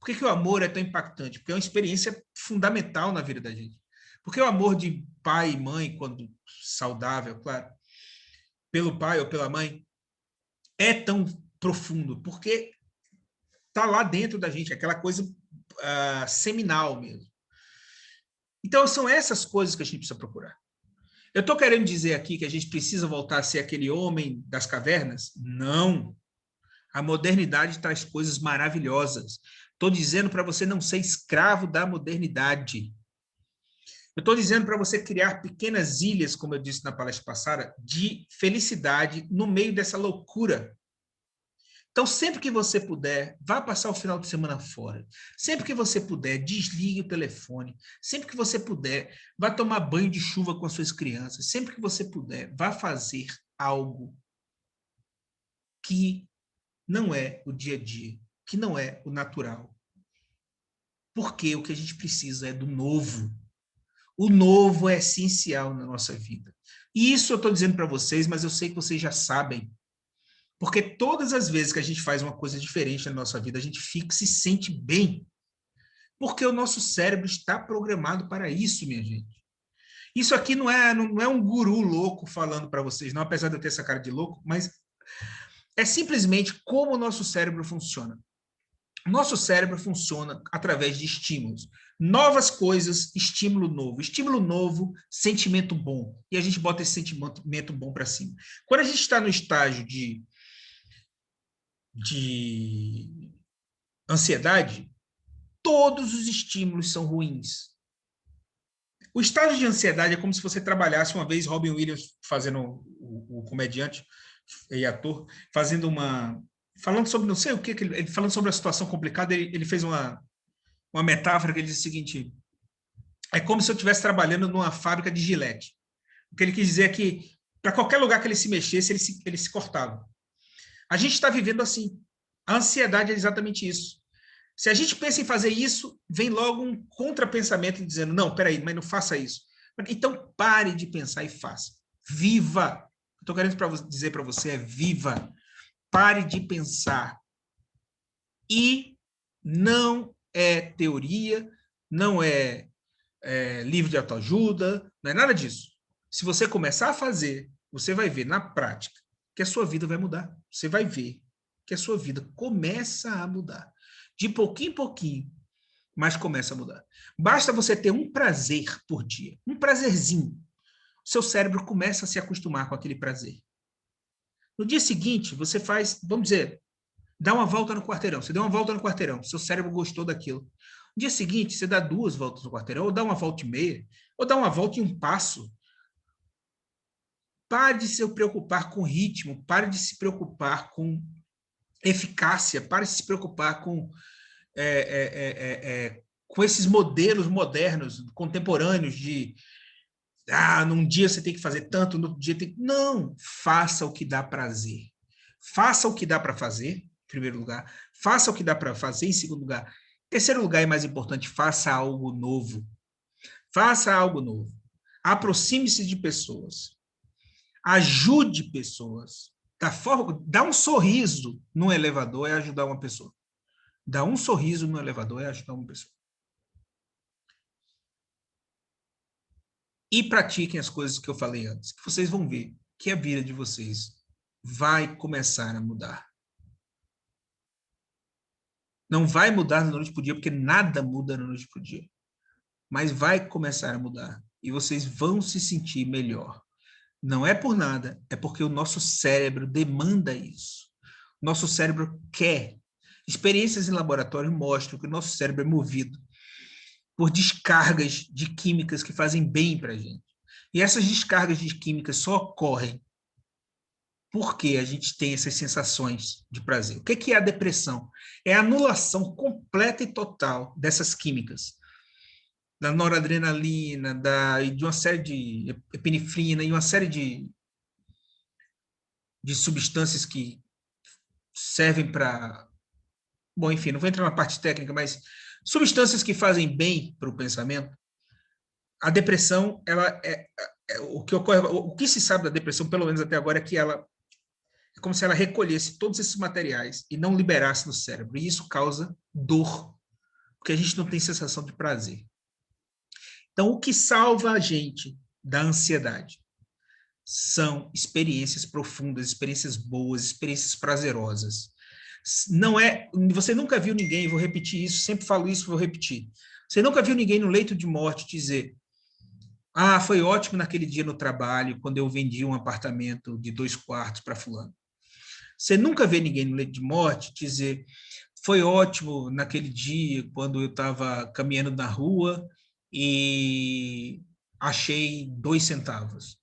Por que o amor é tão impactante? Porque é uma experiência fundamental na vida da gente. Porque o amor de pai e mãe, quando saudável, claro, pelo pai ou pela mãe, é tão profundo, porque está lá dentro da gente, aquela coisa seminal mesmo. Então, são essas coisas que a gente precisa procurar. Eu estou querendo dizer aqui que a gente precisa voltar a ser aquele homem das cavernas? Não. A modernidade traz coisas maravilhosas. Estou dizendo para você não ser escravo da modernidade. Eu estou dizendo para você criar pequenas ilhas, como eu disse na palestra passada, de felicidade no meio dessa loucura. Então, sempre que você puder, vá passar o final de semana fora. Sempre que você puder, desligue o telefone. Sempre que você puder, vá tomar banho de chuva com as suas crianças. Sempre que você puder, vá fazer algo que não é o dia a dia, que não é o natural. Porque o que a gente precisa é do novo. O novo é essencial na nossa vida. E isso eu estou dizendo para vocês, mas eu sei que vocês já sabem. Porque todas as vezes que a gente faz uma coisa diferente na nossa vida, a gente fica, se sente bem. Porque o nosso cérebro está programado para isso, minha gente. Isso aqui não é um guru louco falando para vocês, não, apesar de eu ter essa cara de louco, mas é simplesmente como o nosso cérebro funciona. Nosso cérebro funciona através de estímulos. Novas coisas, estímulo novo, sentimento bom. E a gente bota esse sentimento bom para cima. Quando a gente está no estágio de ansiedade, todos os estímulos são ruins. O estágio de ansiedade é como se você trabalhasse uma vez, Robin Williams, fazendo o comediante e ator, falando sobre não sei o que, ele falando sobre a situação complicada, ele fez uma metáfora que ele diz o seguinte: é como se eu estivesse trabalhando numa fábrica de gilete. O que ele quis dizer é que, para qualquer lugar que ele se mexesse, ele se cortava. A gente está vivendo assim. A ansiedade é exatamente isso. Se a gente pensa em fazer isso, vem logo um contrapensamento dizendo, não, peraí, mas não faça isso. Então, pare de pensar e faça. Viva! Estou querendo dizer para você, viva! Pare de pensar. E não é teoria, não é livro de autoajuda, não é nada disso. Se você começar a fazer, você vai ver na prática que a sua vida vai mudar. Você vai ver que a sua vida começa a mudar. De pouquinho em pouquinho, mas começa a mudar. Basta você ter um prazer por dia, um prazerzinho. O seu cérebro começa a se acostumar com aquele prazer. No dia seguinte, você faz, vamos dizer, dá uma volta no quarteirão. Você deu uma volta no quarteirão, seu cérebro gostou daquilo. No dia seguinte, você dá 2 voltas no quarteirão, ou dá uma volta e meia, ou dá uma volta e um passo. Pare de se preocupar com ritmo, pare de se preocupar com eficácia, pare de se preocupar com esses modelos modernos, contemporâneos de num dia você tem que fazer tanto, no outro dia tem que... Não, faça o que dá prazer. Faça o que dá para fazer, em primeiro lugar. Faça o que dá para fazer, em segundo lugar. Em terceiro lugar, e mais importante, faça algo novo. Faça algo novo. Aproxime-se de pessoas. Ajude pessoas. Dar um sorriso no elevador é ajudar uma pessoa. Dar um sorriso no elevador é ajudar uma pessoa. E pratiquem as coisas que eu falei antes, que vocês vão ver que a vida de vocês vai começar a mudar. Não vai mudar da noite para o dia, porque nada muda da noite para o dia. Mas vai começar a mudar. E vocês vão se sentir melhor. Não é por nada, é porque o nosso cérebro demanda isso. Nosso cérebro quer. Experiências em laboratório mostram que o nosso cérebro é movido por descargas de químicas que fazem bem para a gente. E essas descargas de químicas só ocorrem porque a gente tem essas sensações de prazer. O que é a depressão? É a anulação completa e total dessas químicas. Da noradrenalina, de uma série de epinefrina e uma série de substâncias que servem para... Bom, enfim, não vou entrar na parte técnica, mas substâncias que fazem bem para o pensamento. A depressão, ela o que ocorre, o que se sabe da depressão, pelo menos até agora, é que ela é como se ela recolhesse todos esses materiais e não liberasse no cérebro. E isso causa dor, porque a gente não tem sensação de prazer. Então, o que salva a gente da ansiedade são experiências profundas, experiências boas, experiências prazerosas. Não é, você nunca viu ninguém, vou repetir isso, sempre falo isso, vou repetir. Você nunca viu ninguém no leito de morte dizer: ah, foi ótimo naquele dia no trabalho, quando eu vendi um apartamento de 2 quartos para fulano. Você nunca vê ninguém no leito de morte dizer: foi ótimo naquele dia, quando eu estava caminhando na rua e achei 2 centavos.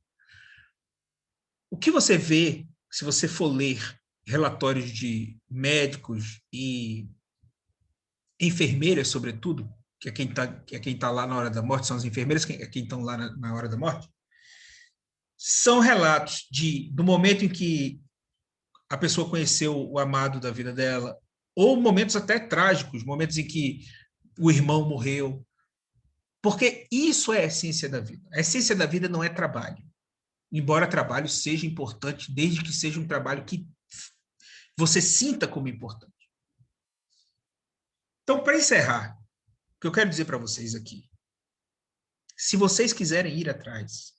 O que você vê, se você for ler relatórios de médicos e enfermeiras, sobretudo, que é quem tá lá na hora da morte, são as enfermeiras, que é quem estão lá na hora da morte, são relatos do momento em que a pessoa conheceu o amado da vida dela, ou momentos até trágicos, momentos em que o irmão morreu, porque isso é a essência da vida. A essência da vida não é trabalho, embora trabalho seja importante, desde que seja um trabalho que você sinta como importante. Então, para encerrar, o que eu quero dizer para vocês aqui, se vocês quiserem ir atrás,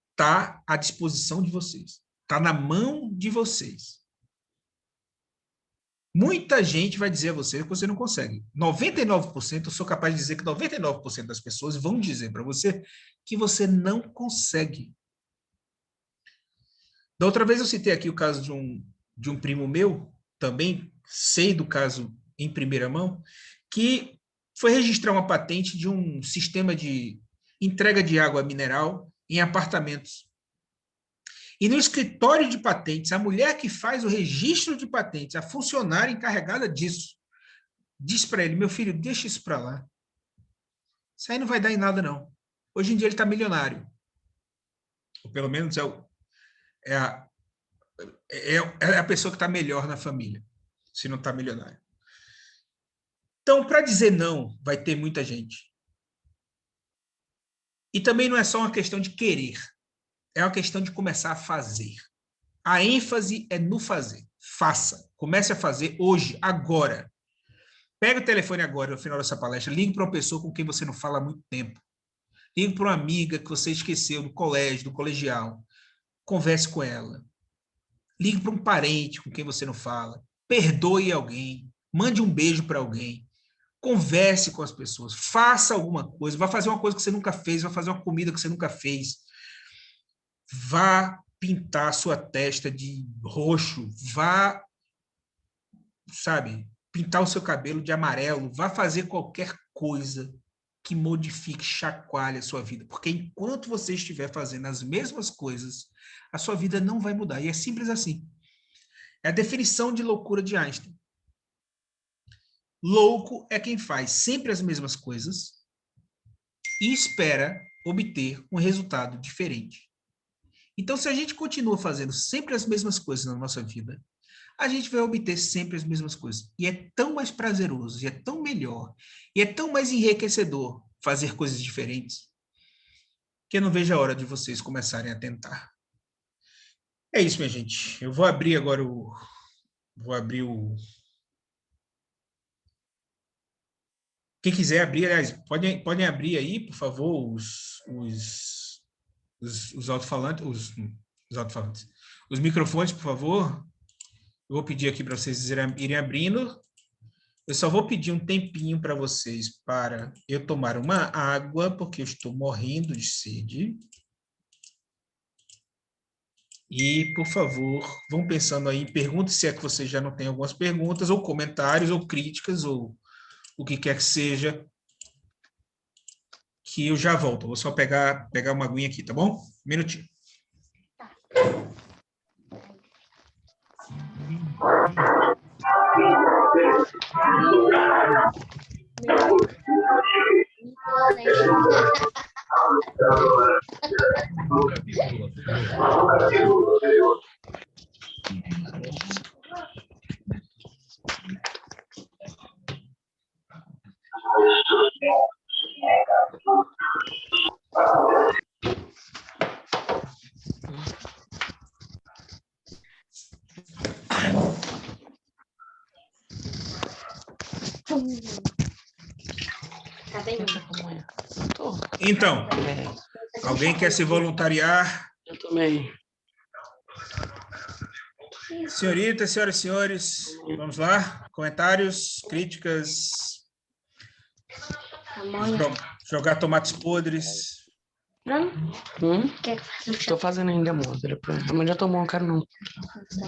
está à disposição de vocês, está na mão de vocês. Muita gente vai dizer a você que você não consegue. 99%, eu sou capaz de dizer que 99% das pessoas vão dizer para você que você não consegue. Da outra vez eu citei aqui o caso de um primo meu, também sei do caso em primeira mão, que foi registrar uma patente de um sistema de entrega de água mineral em apartamentos. E no escritório de patentes, a mulher que faz o registro de patentes, a funcionária encarregada disso, diz para ele: meu filho, deixa isso para lá. Isso aí não vai dar em nada, não. Hoje em dia ele está milionário. Ou pelo menos é a pessoa que está melhor na família, se não está milionário. Então, para dizer não, vai ter muita gente. E também não é só uma questão de querer, é uma questão de começar a fazer. A ênfase é no fazer. Faça. Comece a fazer hoje, agora. Pega o telefone agora, no final dessa palestra, ligue para uma pessoa com quem você não fala há muito tempo. Ligue para uma amiga que você esqueceu do colégio, do colegial. Converse com ela. Ligue para um parente com quem você não fala. Perdoe alguém. Mande um beijo para alguém. Converse com as pessoas. Faça alguma coisa. Vá fazer uma coisa que você nunca fez. Vá fazer uma comida que você nunca fez. Vá pintar sua testa de roxo. Vá, sabe, pintar o seu cabelo de amarelo. Vá fazer qualquer coisa que modifique, chacoalhe a sua vida. Porque enquanto você estiver fazendo as mesmas coisas, a sua vida não vai mudar. E é simples assim. É a definição de loucura de Einstein. Louco é quem faz sempre as mesmas coisas e espera obter um resultado diferente. Então, se a gente continua fazendo sempre as mesmas coisas na nossa vida, a gente vai obter sempre as mesmas coisas. E é tão mais prazeroso, e é tão melhor, e é tão mais enriquecedor fazer coisas diferentes, que eu não vejo a hora de vocês começarem a tentar. É isso, minha gente. Eu vou abrir agora o... Vou abrir o... Quem quiser abrir, aliás, podem abrir aí, por favor, os alto-falantes, os alto-falantes. Os microfones, por favor. Eu vou pedir aqui para vocês irem abrindo. Eu só vou pedir um tempinho para vocês para eu tomar uma água, porque eu estou morrendo de sede. E, por favor, vão pensando aí, perguntem se é que vocês já não têm algumas perguntas, ou comentários, ou críticas, ou o que quer que seja, que eu já volto. Vou só pegar uma aguinha aqui, tá bom? Um minutinho. Tá bem? Então, alguém quer se voluntariar? Eu também. Senhoritas, senhoras e senhores, vamos lá? Comentários, críticas, jogar tomates podres. Não? Quer fazer um Tô fazendo ainda, amor. Amanhã já tomou, não quero não.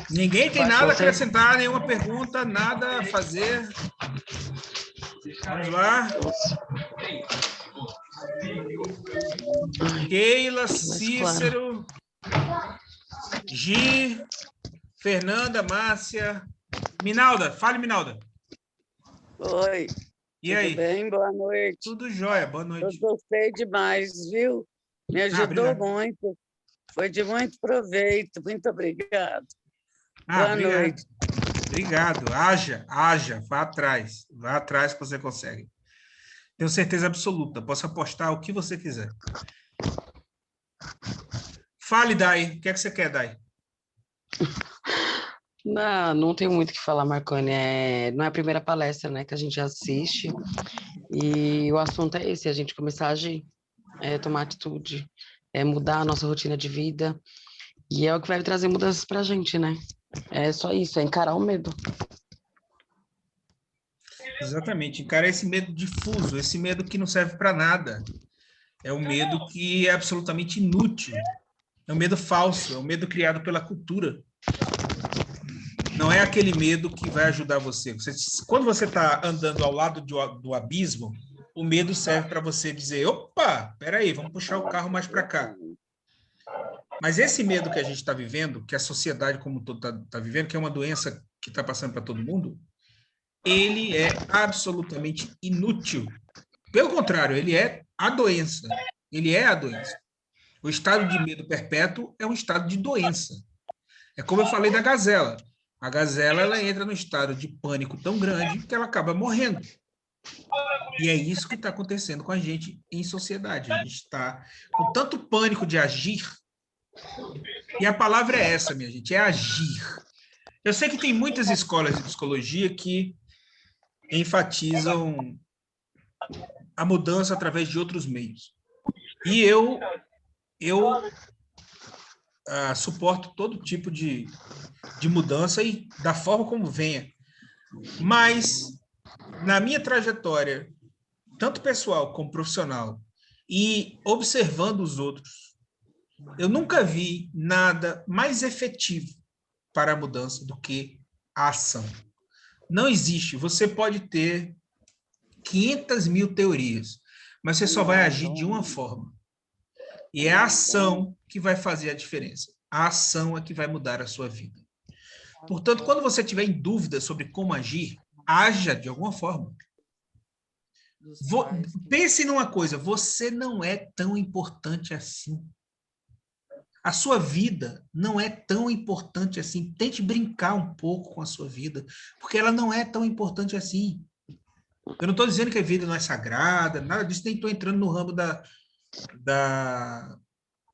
Ninguém tem nada a acrescentar, nenhuma pergunta, nada a fazer. Vamos lá. Keila, Cícero, Gi, Fernanda, Márcia. Minalda, fale, Minalda. Oi, E aí? tudo bem? Boa noite. Tudo jóia, boa Eu noite. gostei demais, viu? Me ajudou obrigado. muito. Foi de muito proveito. Muito obrigado. Boa Obrigado. noite. Obrigado. Haja, vá atrás que você consegue. Tenho certeza absoluta, posso apostar o que você quiser. Fale, Dai. O que é que você quer, Dai? Não tenho muito o que falar, Marconi. Não é a primeira palestra, né, que a gente assiste. E o assunto é esse, a gente começar a agir, tomar atitude, mudar a nossa rotina de vida. E é o que vai trazer mudanças pra gente, né? É só isso, é encarar o medo. Exatamente. Encarar esse medo difuso, esse medo que não serve para nada. É um medo que é absolutamente inútil. É um medo falso, é um medo criado pela cultura. Não é aquele medo que vai ajudar você. Quando você está andando ao lado do abismo, o medo serve para você dizer, opa, peraí, vamos puxar o carro mais para cá. Mas esse medo que a gente está vivendo, que a sociedade como um todo está vivendo, que é uma doença que está passando para todo mundo, ele é absolutamente inútil. Pelo contrário, ele é a doença. Ele é a doença. O estado de medo perpétuo é um estado de doença. É como eu falei da gazela. A gazela ela entra num estado de pânico tão grande que ela acaba morrendo. E é isso que está acontecendo com a gente em sociedade. A gente está com tanto pânico de agir. E a palavra é essa, minha gente, é agir. Eu sei que tem muitas escolas de psicologia que enfatizam a mudança através de outros meios. E eu suporto todo tipo de mudança e da forma como venha. Mas, na minha trajetória, tanto pessoal como profissional, e observando os outros, eu nunca vi nada mais efetivo para a mudança do que a ação. Não existe. Você pode ter 500 mil teorias, mas você só vai agir de uma forma. E é a ação que vai fazer a diferença. A ação é que vai mudar a sua vida. Portanto, quando você tiver em dúvida sobre como agir, haja de alguma forma. Pense numa coisa, você não é tão importante assim. A sua vida não é tão importante assim. Tente brincar um pouco com a sua vida, porque ela não é tão importante assim. Eu não estou dizendo que a vida não é sagrada, nada disso, nem estou entrando no ramo da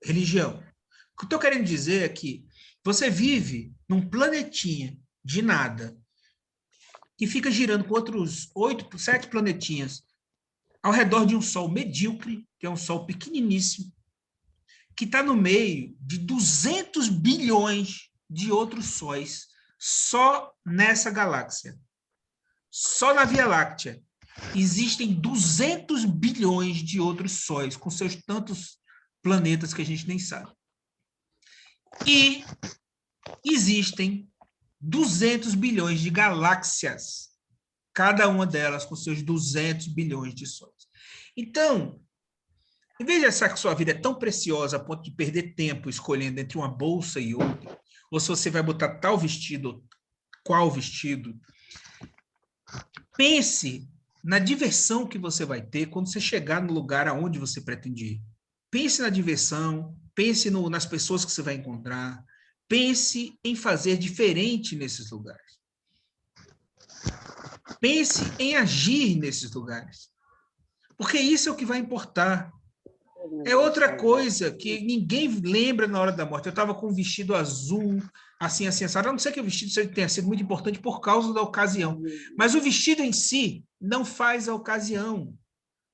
religião. O que eu estou querendo dizer é que Você vive num planetinha de nada, que fica girando com outros 8, 7 planetinhas ao redor de um Sol medíocre, que é um Sol pequeniníssimo, que está no meio de 200 bilhões de outros sóis, só nessa galáxia. Só na Via Láctea existem 200 bilhões de outros sóis, com seus tantos planetas que a gente nem sabe. E existem 200 bilhões de galáxias, cada uma delas com seus 200 bilhões de sóis. Então, em vez de achar que sua vida é tão preciosa a ponto de perder tempo escolhendo entre uma bolsa e outra, ou se você vai botar tal vestido, qual vestido, pense na diversão que você vai ter quando você chegar no lugar aonde você pretende ir. Pense na diversão, pense nas pessoas que você vai encontrar, pense em fazer diferente nesses lugares. Pense em agir nesses lugares. Porque isso é o que vai importar. É outra coisa que ninguém lembra na hora da morte. Eu estava com um vestido azul, assim, assado. A não ser que o vestido tenha sido muito importante por causa da ocasião. Mas o vestido em si não faz a ocasião.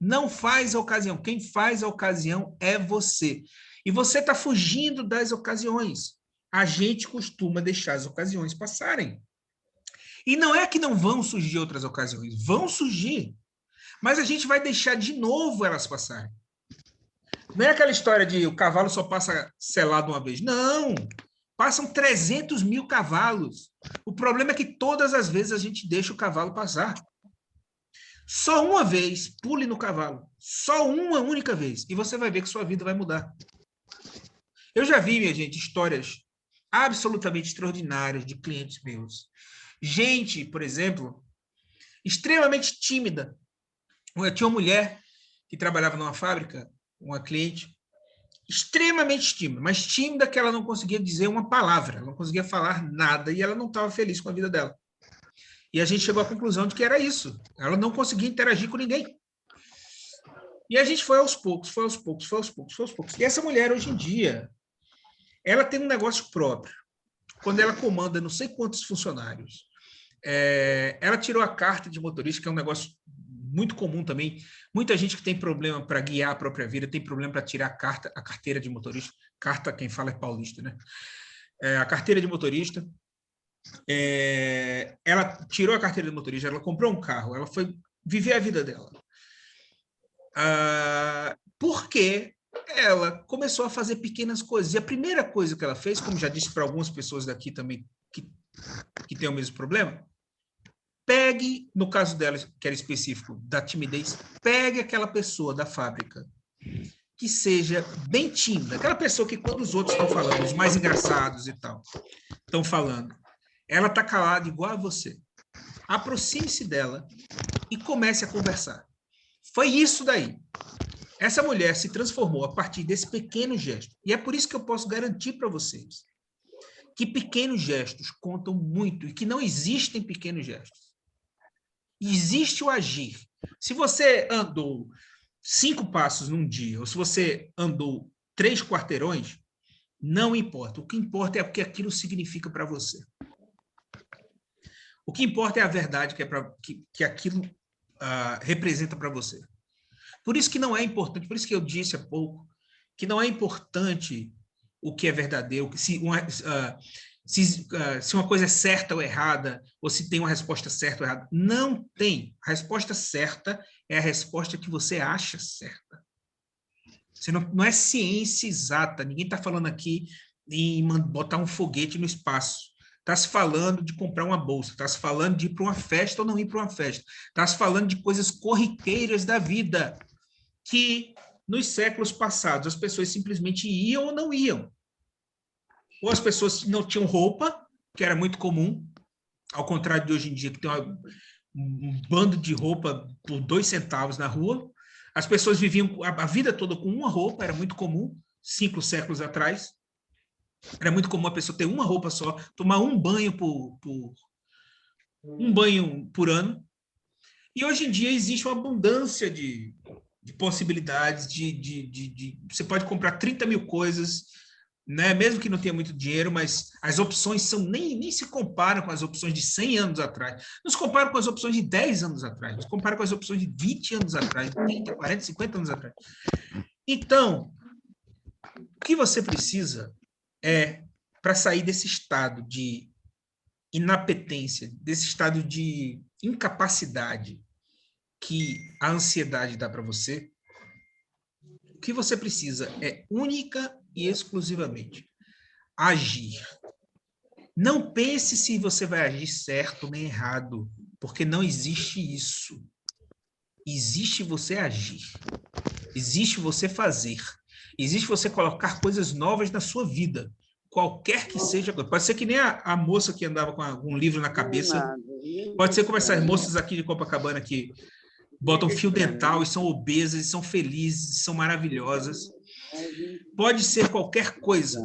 Não faz a ocasião. Quem faz a ocasião é você. E você está fugindo das ocasiões. A gente costuma deixar as ocasiões passarem. E não é que não vão surgir outras ocasiões. Vão surgir. Mas a gente vai deixar de novo elas passarem. Não é aquela história de o cavalo só passa selado uma vez. Não! Passam 300 mil cavalos. O problema é que todas as vezes a gente deixa o cavalo passar. Só uma vez, pule no cavalo. Só uma única vez. E você vai ver que sua vida vai mudar. Eu já vi, minha gente, histórias absolutamente extraordinárias de clientes meus. Gente, por exemplo, extremamente tímida. Eu tinha uma mulher que trabalhava numa fábrica, uma cliente, extremamente tímida, mas tímida que ela não conseguia dizer uma palavra, ela não conseguia falar nada e ela não estava feliz com a vida dela. E a gente chegou à conclusão de que era isso. Ela não conseguia interagir com ninguém. E a gente foi aos poucos. E essa mulher, hoje em dia, ela tem um negócio próprio. Quando ela comanda não sei quantos funcionários, ela tirou a carta de motorista, que é um negócio muito comum também. Muita gente que tem problema para guiar a própria vida, tem problema para tirar a carteira de motorista. Carta, quem fala é paulista, né? A carteira de motorista. Ela tirou a carteira de motorista, ela comprou um carro, ela foi viver a vida dela. Porque ela começou a fazer pequenas coisas. E a primeira coisa que ela fez, como já disse para algumas pessoas daqui também que tem o mesmo problema, pegue, no caso dela, que era específico da timidez, pegue aquela pessoa da fábrica que seja bem tímida, aquela pessoa que quando os outros estão falando, os mais engraçados e tal, estão falando, ela está calada igual a você. Aproxime-se dela e comece a conversar. Foi isso daí. Essa mulher se transformou a partir desse pequeno gesto. E é por isso que eu posso garantir para vocês que pequenos gestos contam muito e que não existem pequenos gestos. Existe o agir. Se você andou 5 passos num dia, ou se você andou 3 quarteirões, não importa. O que importa é o que aquilo significa para você. O que importa é a verdade que aquilo representa para você. Por isso que não é importante, por isso que eu disse há pouco, que não é importante o que é verdadeiro, se uma coisa é certa ou errada, ou se tem uma resposta certa ou errada. Não tem. A resposta certa é a resposta que você acha certa. Você não é ciência exata. Ninguém está falando aqui em botar um foguete no espaço. Está se falando de comprar uma bolsa, está se falando de ir para uma festa ou não ir para uma festa. Está se falando de coisas corriqueiras da vida, que nos séculos passados as pessoas simplesmente iam ou não iam. Ou as pessoas não tinham roupa, que era muito comum, ao contrário de hoje em dia, que tem um bando de roupa por 2 centavos na rua. As pessoas viviam a vida toda com uma roupa, era muito comum, 5 séculos atrás. Era muito comum a pessoa ter uma roupa só, tomar um banho por ano. E hoje em dia existe uma abundância de possibilidades, você pode comprar 30 mil coisas né? Mesmo que não tenha muito dinheiro, mas as opções são nem se comparam com as opções de 100 anos atrás. Não se comparam com as opções de 10 anos atrás, não se comparam com as opções de 20 anos atrás, 30, 40, 50 anos atrás. Então, o que você precisa para sair desse estado de inapetência, desse estado de incapacidade que a ansiedade dá para você, o que você precisa é única e exclusivamente agir. Não pense se você vai agir certo nem errado, porque não existe isso. Existe você agir. Existe você fazer. Existe você colocar coisas novas na sua vida, qualquer que seja. Pode ser que nem a moça que andava com um livro na cabeça. Pode ser como essas moças aqui de Copacabana que botam fio dental e são obesas, e são felizes, e são maravilhosas. Pode ser qualquer coisa.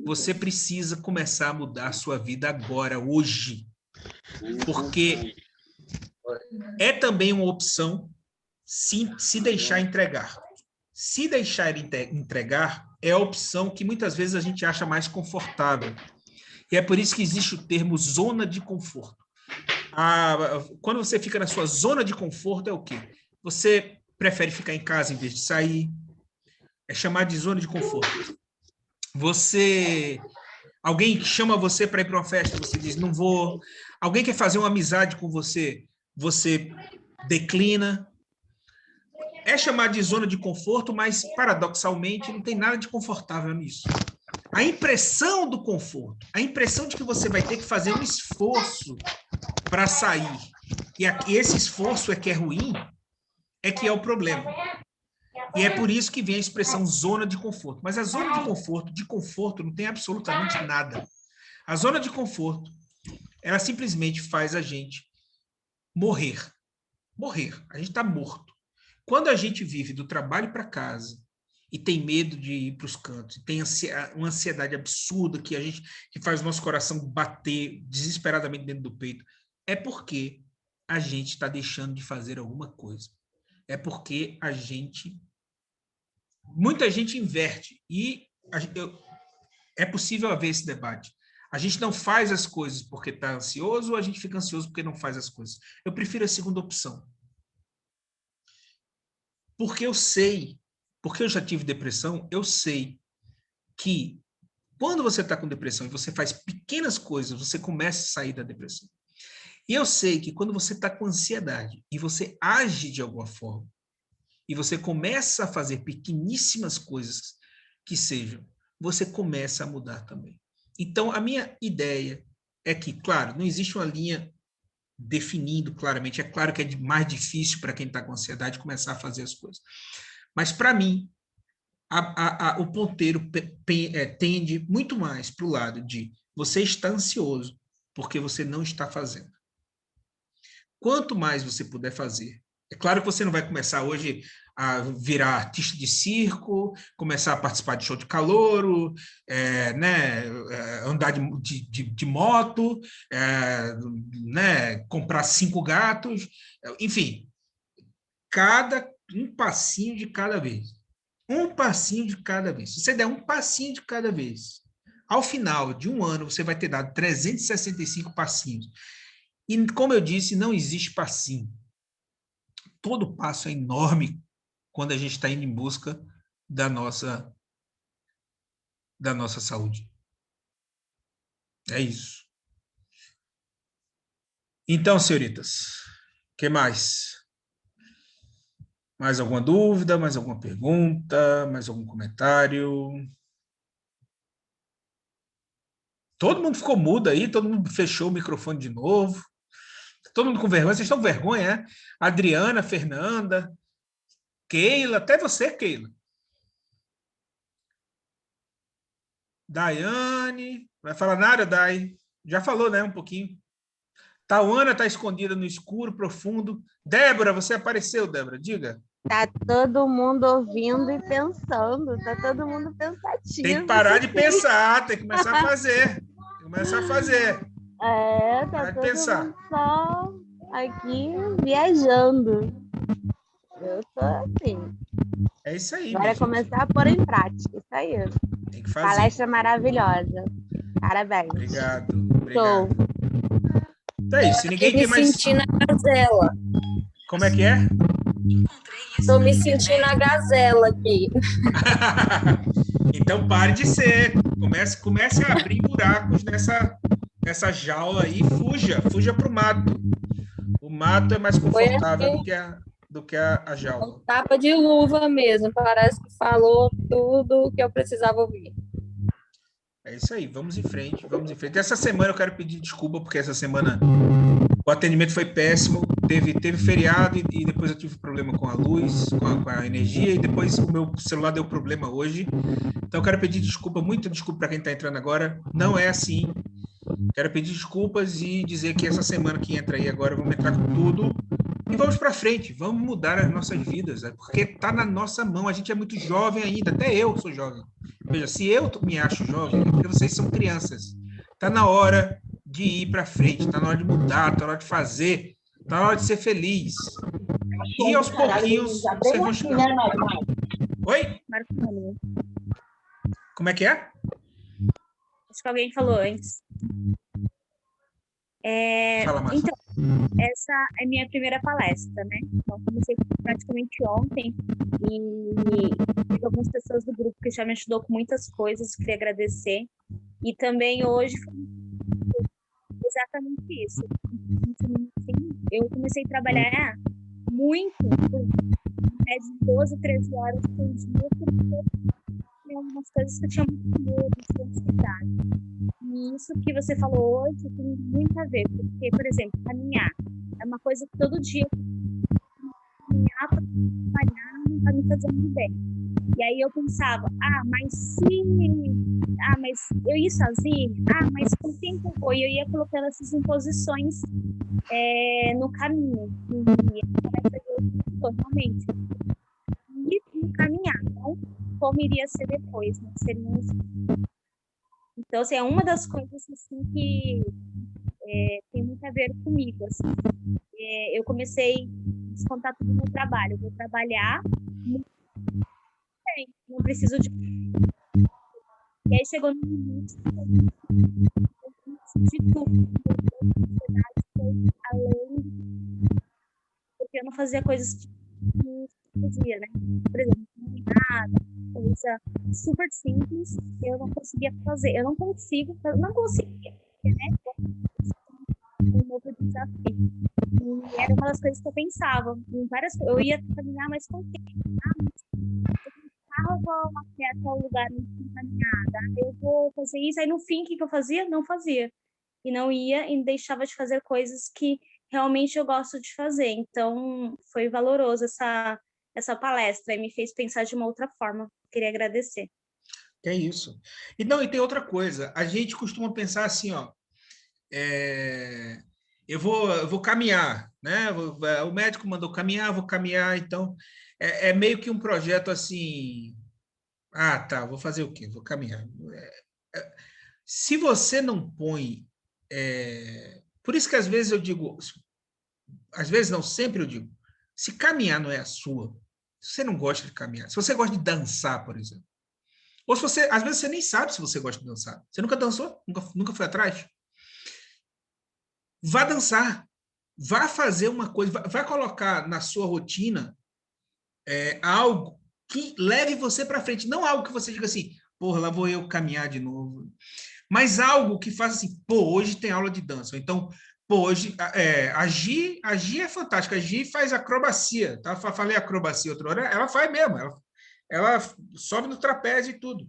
Você precisa começar a mudar a sua vida agora, hoje. Porque é também uma opção se deixar entregar. Se deixar entregar é a opção que muitas vezes a gente acha mais confortável. E é por isso que existe o termo zona de conforto. Quando você fica na sua zona de conforto, é o quê? Você prefere ficar em casa em vez de sair. É chamado de zona de conforto. Alguém chama você para ir para uma festa, você diz, não vou. Alguém quer fazer uma amizade com você, você declina. É chamado de zona de conforto, mas, paradoxalmente, não tem nada de confortável nisso. A impressão do conforto, a impressão de que você vai ter que fazer um esforço para sair, e esse esforço é que é ruim, é que é o problema. E é por isso que vem a expressão zona de conforto. Mas a zona de conforto não tem absolutamente nada. A zona de conforto, ela simplesmente faz a gente morrer. Morrer. A gente está morto. Quando a gente vive do trabalho para casa e tem medo de ir para os cantos, tem uma ansiedade absurda que faz o nosso coração bater desesperadamente dentro do peito, é porque a gente está deixando de fazer alguma coisa. É porque muita gente inverte e é possível haver esse debate. A gente não faz as coisas porque está ansioso ou a gente fica ansioso porque não faz as coisas? Eu prefiro a segunda opção. Porque eu já tive depressão, eu sei que quando você está com depressão e você faz pequenas coisas, você começa a sair da depressão. E eu sei que quando você está com ansiedade e você age de alguma forma, e você começa a fazer pequeníssimas coisas que sejam, você começa a mudar também. Então, a minha ideia é que, claro, não existe uma linha definindo claramente. É claro que é mais difícil para quem está com ansiedade começar a fazer as coisas. Mas, para mim, o ponteiro tende muito mais para o lado de você está ansioso porque você não está fazendo. Quanto mais você puder fazer, é claro que você não vai começar hoje a virar artista de circo, começar a participar de show de calouro, andar de moto, comprar 5 gatos, enfim, um passinho de cada vez. Um passinho de cada vez. Se você der um passinho de cada vez, ao final de um ano, você vai ter dado 365 passinhos. E, como eu disse, não existe passinho. Todo passo é enorme quando a gente está indo em busca da nossa saúde. É isso. Então, senhoritas, o que mais? Mais alguma dúvida? Mais alguma pergunta? Mais algum comentário? Todo mundo ficou mudo aí? Todo mundo fechou o microfone de novo? Todo mundo com vergonha? Vocês estão com vergonha, né? Adriana, Fernanda, Keila, até você, Keila. Daiane, vai falar nada, Dai? Já falou, né, um pouquinho. Tauana está escondida no escuro, profundo. Débora, você apareceu, Débora, diga. Tá todo mundo ouvindo e pensando, tá todo mundo pensativo. Tem que parar de pensar, tem que começar a fazer. Tá todo mundo só aqui viajando. Eu tô assim. É isso aí. Agora é começar a pôr em prática, isso aí. Tem que fazer. Palestra maravilhosa. Parabéns. Obrigado. Show. Então é isso. Se ninguém me tem mais... sentindo a gazela. Como é que é? Tô me sentindo a gazela aqui. Então pare de ser. Comece a abrir buracos nessa jaula aí e fuja para o mato. O mato é mais confortável do que a jaula. Tapa de luva mesmo, parece que falou tudo que eu precisava ouvir. É isso aí, vamos em frente, vamos em frente. Essa semana eu quero pedir desculpa, porque essa semana o atendimento foi péssimo, teve feriado e depois eu tive problema com a luz, com a energia, e depois o meu celular deu problema hoje. Então eu quero pedir desculpa, muito desculpa para quem está entrando agora, não é assim. Quero pedir desculpas e dizer que essa semana que entra aí agora, vamos entrar com tudo e vamos para frente, vamos mudar as nossas vidas, porque está na nossa mão, a gente é muito jovem ainda, até eu sou jovem. Veja, se eu me acho jovem, é porque vocês são crianças. Está na hora de ir para frente, está na hora de mudar, está na hora de fazer, está na hora de ser feliz. E aos pouquinhos vocês vão chegar. Oi? Como é que é? Acho que alguém falou antes. Fala, Márcia. Então, essa é a minha primeira palestra, né? Então, comecei praticamente ontem e tive algumas pessoas do grupo que já me ajudou com muitas coisas, queria agradecer. E também hoje foi exatamente isso. Eu comecei a trabalhar muito, por média de 12, 13 horas por dia, porque tinha algumas coisas que eu tinha muito medo de ansiedade. E isso que você falou hoje tem muito a ver, porque, por exemplo, caminhar é uma coisa que todo dia caminhar para trabalhar não está me fazendo bem. E aí eu pensava, mas eu ia sozinha, mas com o tempo eu vou. E eu ia colocando essas imposições no caminho. Realmente. E no caminhar, não como iria ser depois, né? Seria Então, assim, é uma das coisas assim, que tem muito a ver comigo. Assim. Eu comecei a descontar tudo no meu trabalho. Eu vou trabalhar muito bem, não preciso de... E aí chegou no limite de tudo. Além, porque eu não fazia coisas que eu fazia, né? Por exemplo, nada, coisa super simples, eu não conseguia fazer. Eu não conseguia, né? Um novo desafio. E era uma das coisas que eu pensava. Eu ia caminhar, mas com quem? Eu vou até tal lugar caminhada, eu vou fazer isso. Aí no fim, o que eu fazia? Não fazia. E não ia e deixava de fazer coisas que realmente eu gosto de fazer. Então, foi valoroso essa palestra e me fez pensar de uma outra forma. Queria agradecer. É isso. E tem outra coisa. A gente costuma pensar assim, ó. Eu vou caminhar, né? O médico mandou caminhar, vou caminhar. Então, é meio que um projeto assim. Tá. Vou fazer o quê? Vou caminhar. Se você não põe, por isso que às vezes eu digo, às vezes não, sempre eu digo, se caminhar não é a sua, se você não gosta de caminhar, se você gosta de dançar, por exemplo, ou se você, às vezes você nem sabe se você gosta de dançar, você nunca dançou, nunca foi atrás, vá dançar, vá fazer uma coisa, vai colocar na sua rotina algo que leve você para frente, não algo que você diga assim, porra, lá vou eu caminhar de novo, mas algo que faça assim, hoje tem aula de dança, então, hoje, a Gi é fantástica, a Gi faz acrobacia, tá? Falei acrobacia outra hora, ela faz mesmo, ela sobe no trapézio e tudo,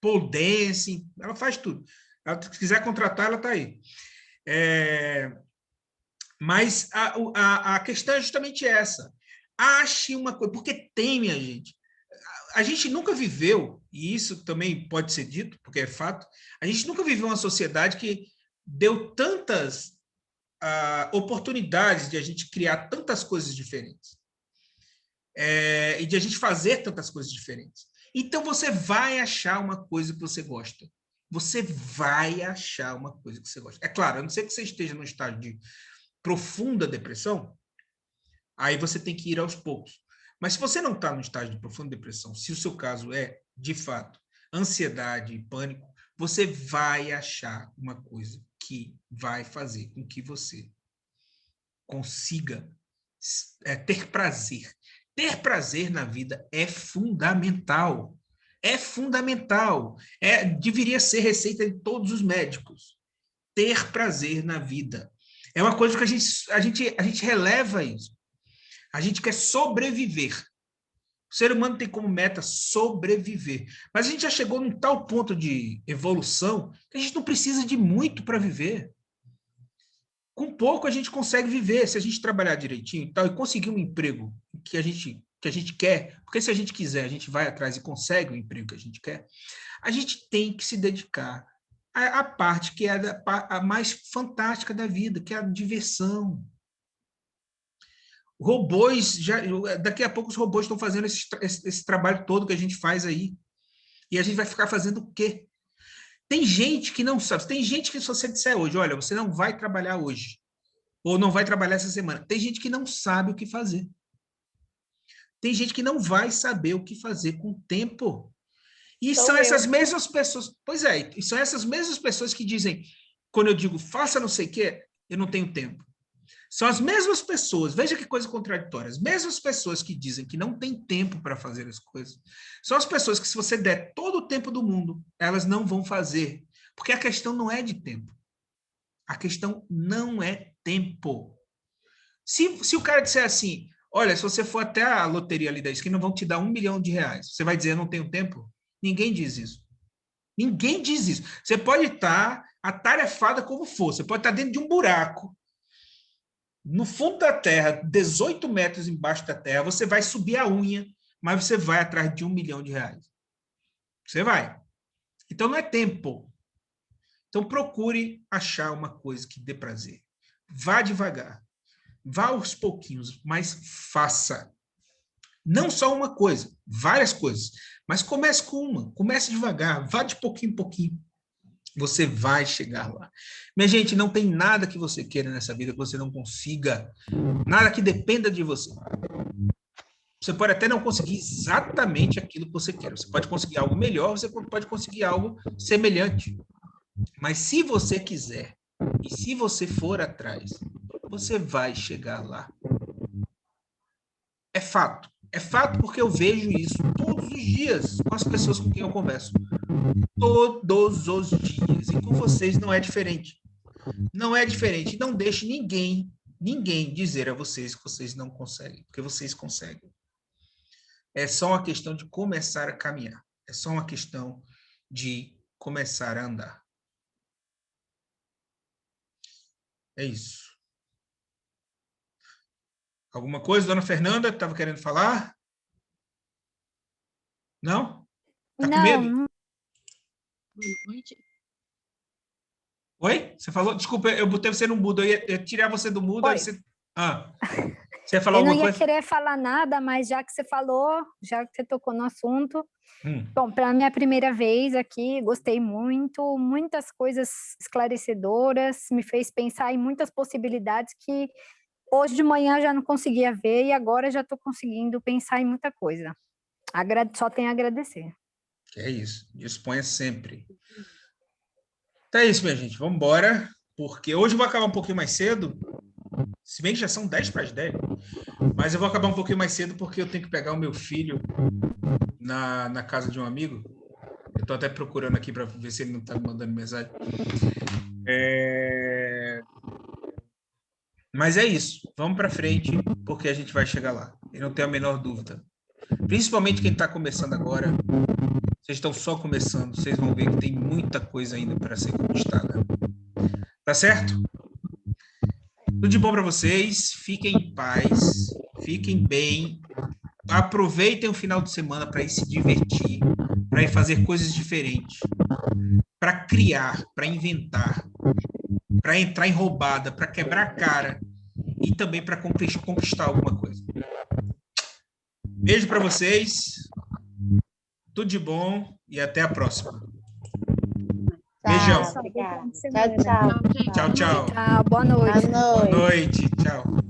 pole dance, ela faz tudo, se quiser contratar, ela está aí. Mas a questão é justamente essa, ache uma coisa, porque tem, minha gente, a gente nunca viveu, e isso também pode ser dito, porque é fato, a gente nunca viveu uma sociedade que deu tantas oportunidades de a gente criar tantas coisas diferentes e de a gente fazer tantas coisas diferentes. Então, você vai achar uma coisa que você gosta. Você vai achar uma coisa que você gosta. É claro, a não ser que você esteja num estágio de profunda depressão, aí você tem que ir aos poucos. Mas se você não está no estágio de profunda depressão, se o seu caso é, de fato, ansiedade e pânico, você vai achar uma coisa que vai fazer com que você consiga ter prazer. Ter prazer na vida é fundamental. É fundamental. Deveria ser receita de todos os médicos. Ter prazer na vida. É uma coisa que a gente releva isso. A gente quer sobreviver. O ser humano tem como meta sobreviver. Mas a gente já chegou num tal ponto de evolução que a gente não precisa de muito para viver. Com pouco a gente consegue viver, se a gente trabalhar direitinho e tal, e conseguir um emprego que a gente quer, porque se a gente quiser, a gente vai atrás e consegue o emprego que a gente quer, a gente tem que se dedicar à parte que é a mais fantástica da vida, que é a diversão. Robôs, daqui a pouco os robôs estão fazendo esse trabalho todo que a gente faz aí. E a gente vai ficar fazendo o quê? Tem gente que não sabe. Tem gente que, se você disser hoje, olha, você não vai trabalhar hoje, ou não vai trabalhar essa semana, tem gente que não sabe o que fazer. Tem gente que não vai saber o que fazer com o tempo. E são essas mesmas pessoas... Pois é, e são essas mesmas pessoas que dizem, quando eu digo, faça não sei o quê, eu não tenho tempo. São as mesmas pessoas, veja que coisa contraditória, as mesmas pessoas que dizem que não tem tempo para fazer as coisas, são as pessoas que, se você der todo o tempo do mundo, elas não vão fazer, porque a questão não é de tempo. A questão não é tempo. Se o cara disser assim, olha, se você for até a loteria ali da esquina, vão te dar R$1 milhão, você vai dizer, eu não tenho tempo? Ninguém diz isso. Ninguém diz isso. Você pode estar atarefada como for, você pode estar dentro de um buraco, no fundo da terra, 18 metros embaixo da terra, você vai subir a unha, mas você vai atrás de R$1 milhão. Você vai. Então, não é tempo. Então, procure achar uma coisa que dê prazer. Vá devagar. Vá aos pouquinhos, mas faça. Não só uma coisa, várias coisas. Mas comece com uma. Comece devagar. Vá de pouquinho em pouquinho. Você vai chegar lá. Minha gente, não tem nada que você queira nessa vida que você não consiga. Nada que dependa de você. Você pode até não conseguir exatamente aquilo que você quer. Você pode conseguir algo melhor, você pode conseguir algo semelhante. Mas se você quiser, e se você for atrás, você vai chegar lá. É fato. É fato porque eu vejo isso todos os dias com as pessoas com quem eu converso. Todos os dias. E com vocês não é diferente. Não é diferente. Não deixe ninguém dizer a vocês que vocês não conseguem, porque vocês conseguem. É só uma questão de começar a caminhar. É só uma questão de começar a andar. É isso. Alguma coisa, dona Fernanda, estava querendo falar? Não? Tá com medo? Oi? Você falou? Desculpa, eu botei você no mudo. Eu ia tirar você do mudo. Aí você... Você ia falar eu não alguma ia coisa? querer falar nada, mas já que você falou, já que você tocou no assunto, bom, para a minha primeira vez aqui, gostei muito, muitas coisas esclarecedoras, me fez pensar em muitas possibilidades que hoje de manhã já não conseguia ver e agora já estou conseguindo pensar em muita coisa. Só tenho a agradecer. É isso, disponha sempre. Então é isso, minha gente, vamos embora, porque hoje eu vou acabar um pouquinho mais cedo, se bem que já são 10 para as 10, mas eu vou acabar um pouquinho mais cedo porque eu tenho que pegar o meu filho na casa de um amigo. Eu estou até procurando aqui para ver se ele não está me mandando mensagem. Mas é isso, vamos para frente, porque a gente vai chegar lá, eu não tenho a menor dúvida. Principalmente quem está começando agora, vocês estão só começando, vocês vão ver que tem muita coisa ainda para ser conquistada. Tá certo? Tudo de bom para vocês, fiquem em paz, fiquem bem, aproveitem o final de semana para ir se divertir, para ir fazer coisas diferentes, para criar, para inventar, para entrar em roubada, para quebrar a cara e também para conquistar alguma coisa. Beijo para vocês, tudo de bom e até a próxima. Beijão. Tchau, tchau. Tchau, tchau. Boa noite. Boa noite. Boa noite, tchau.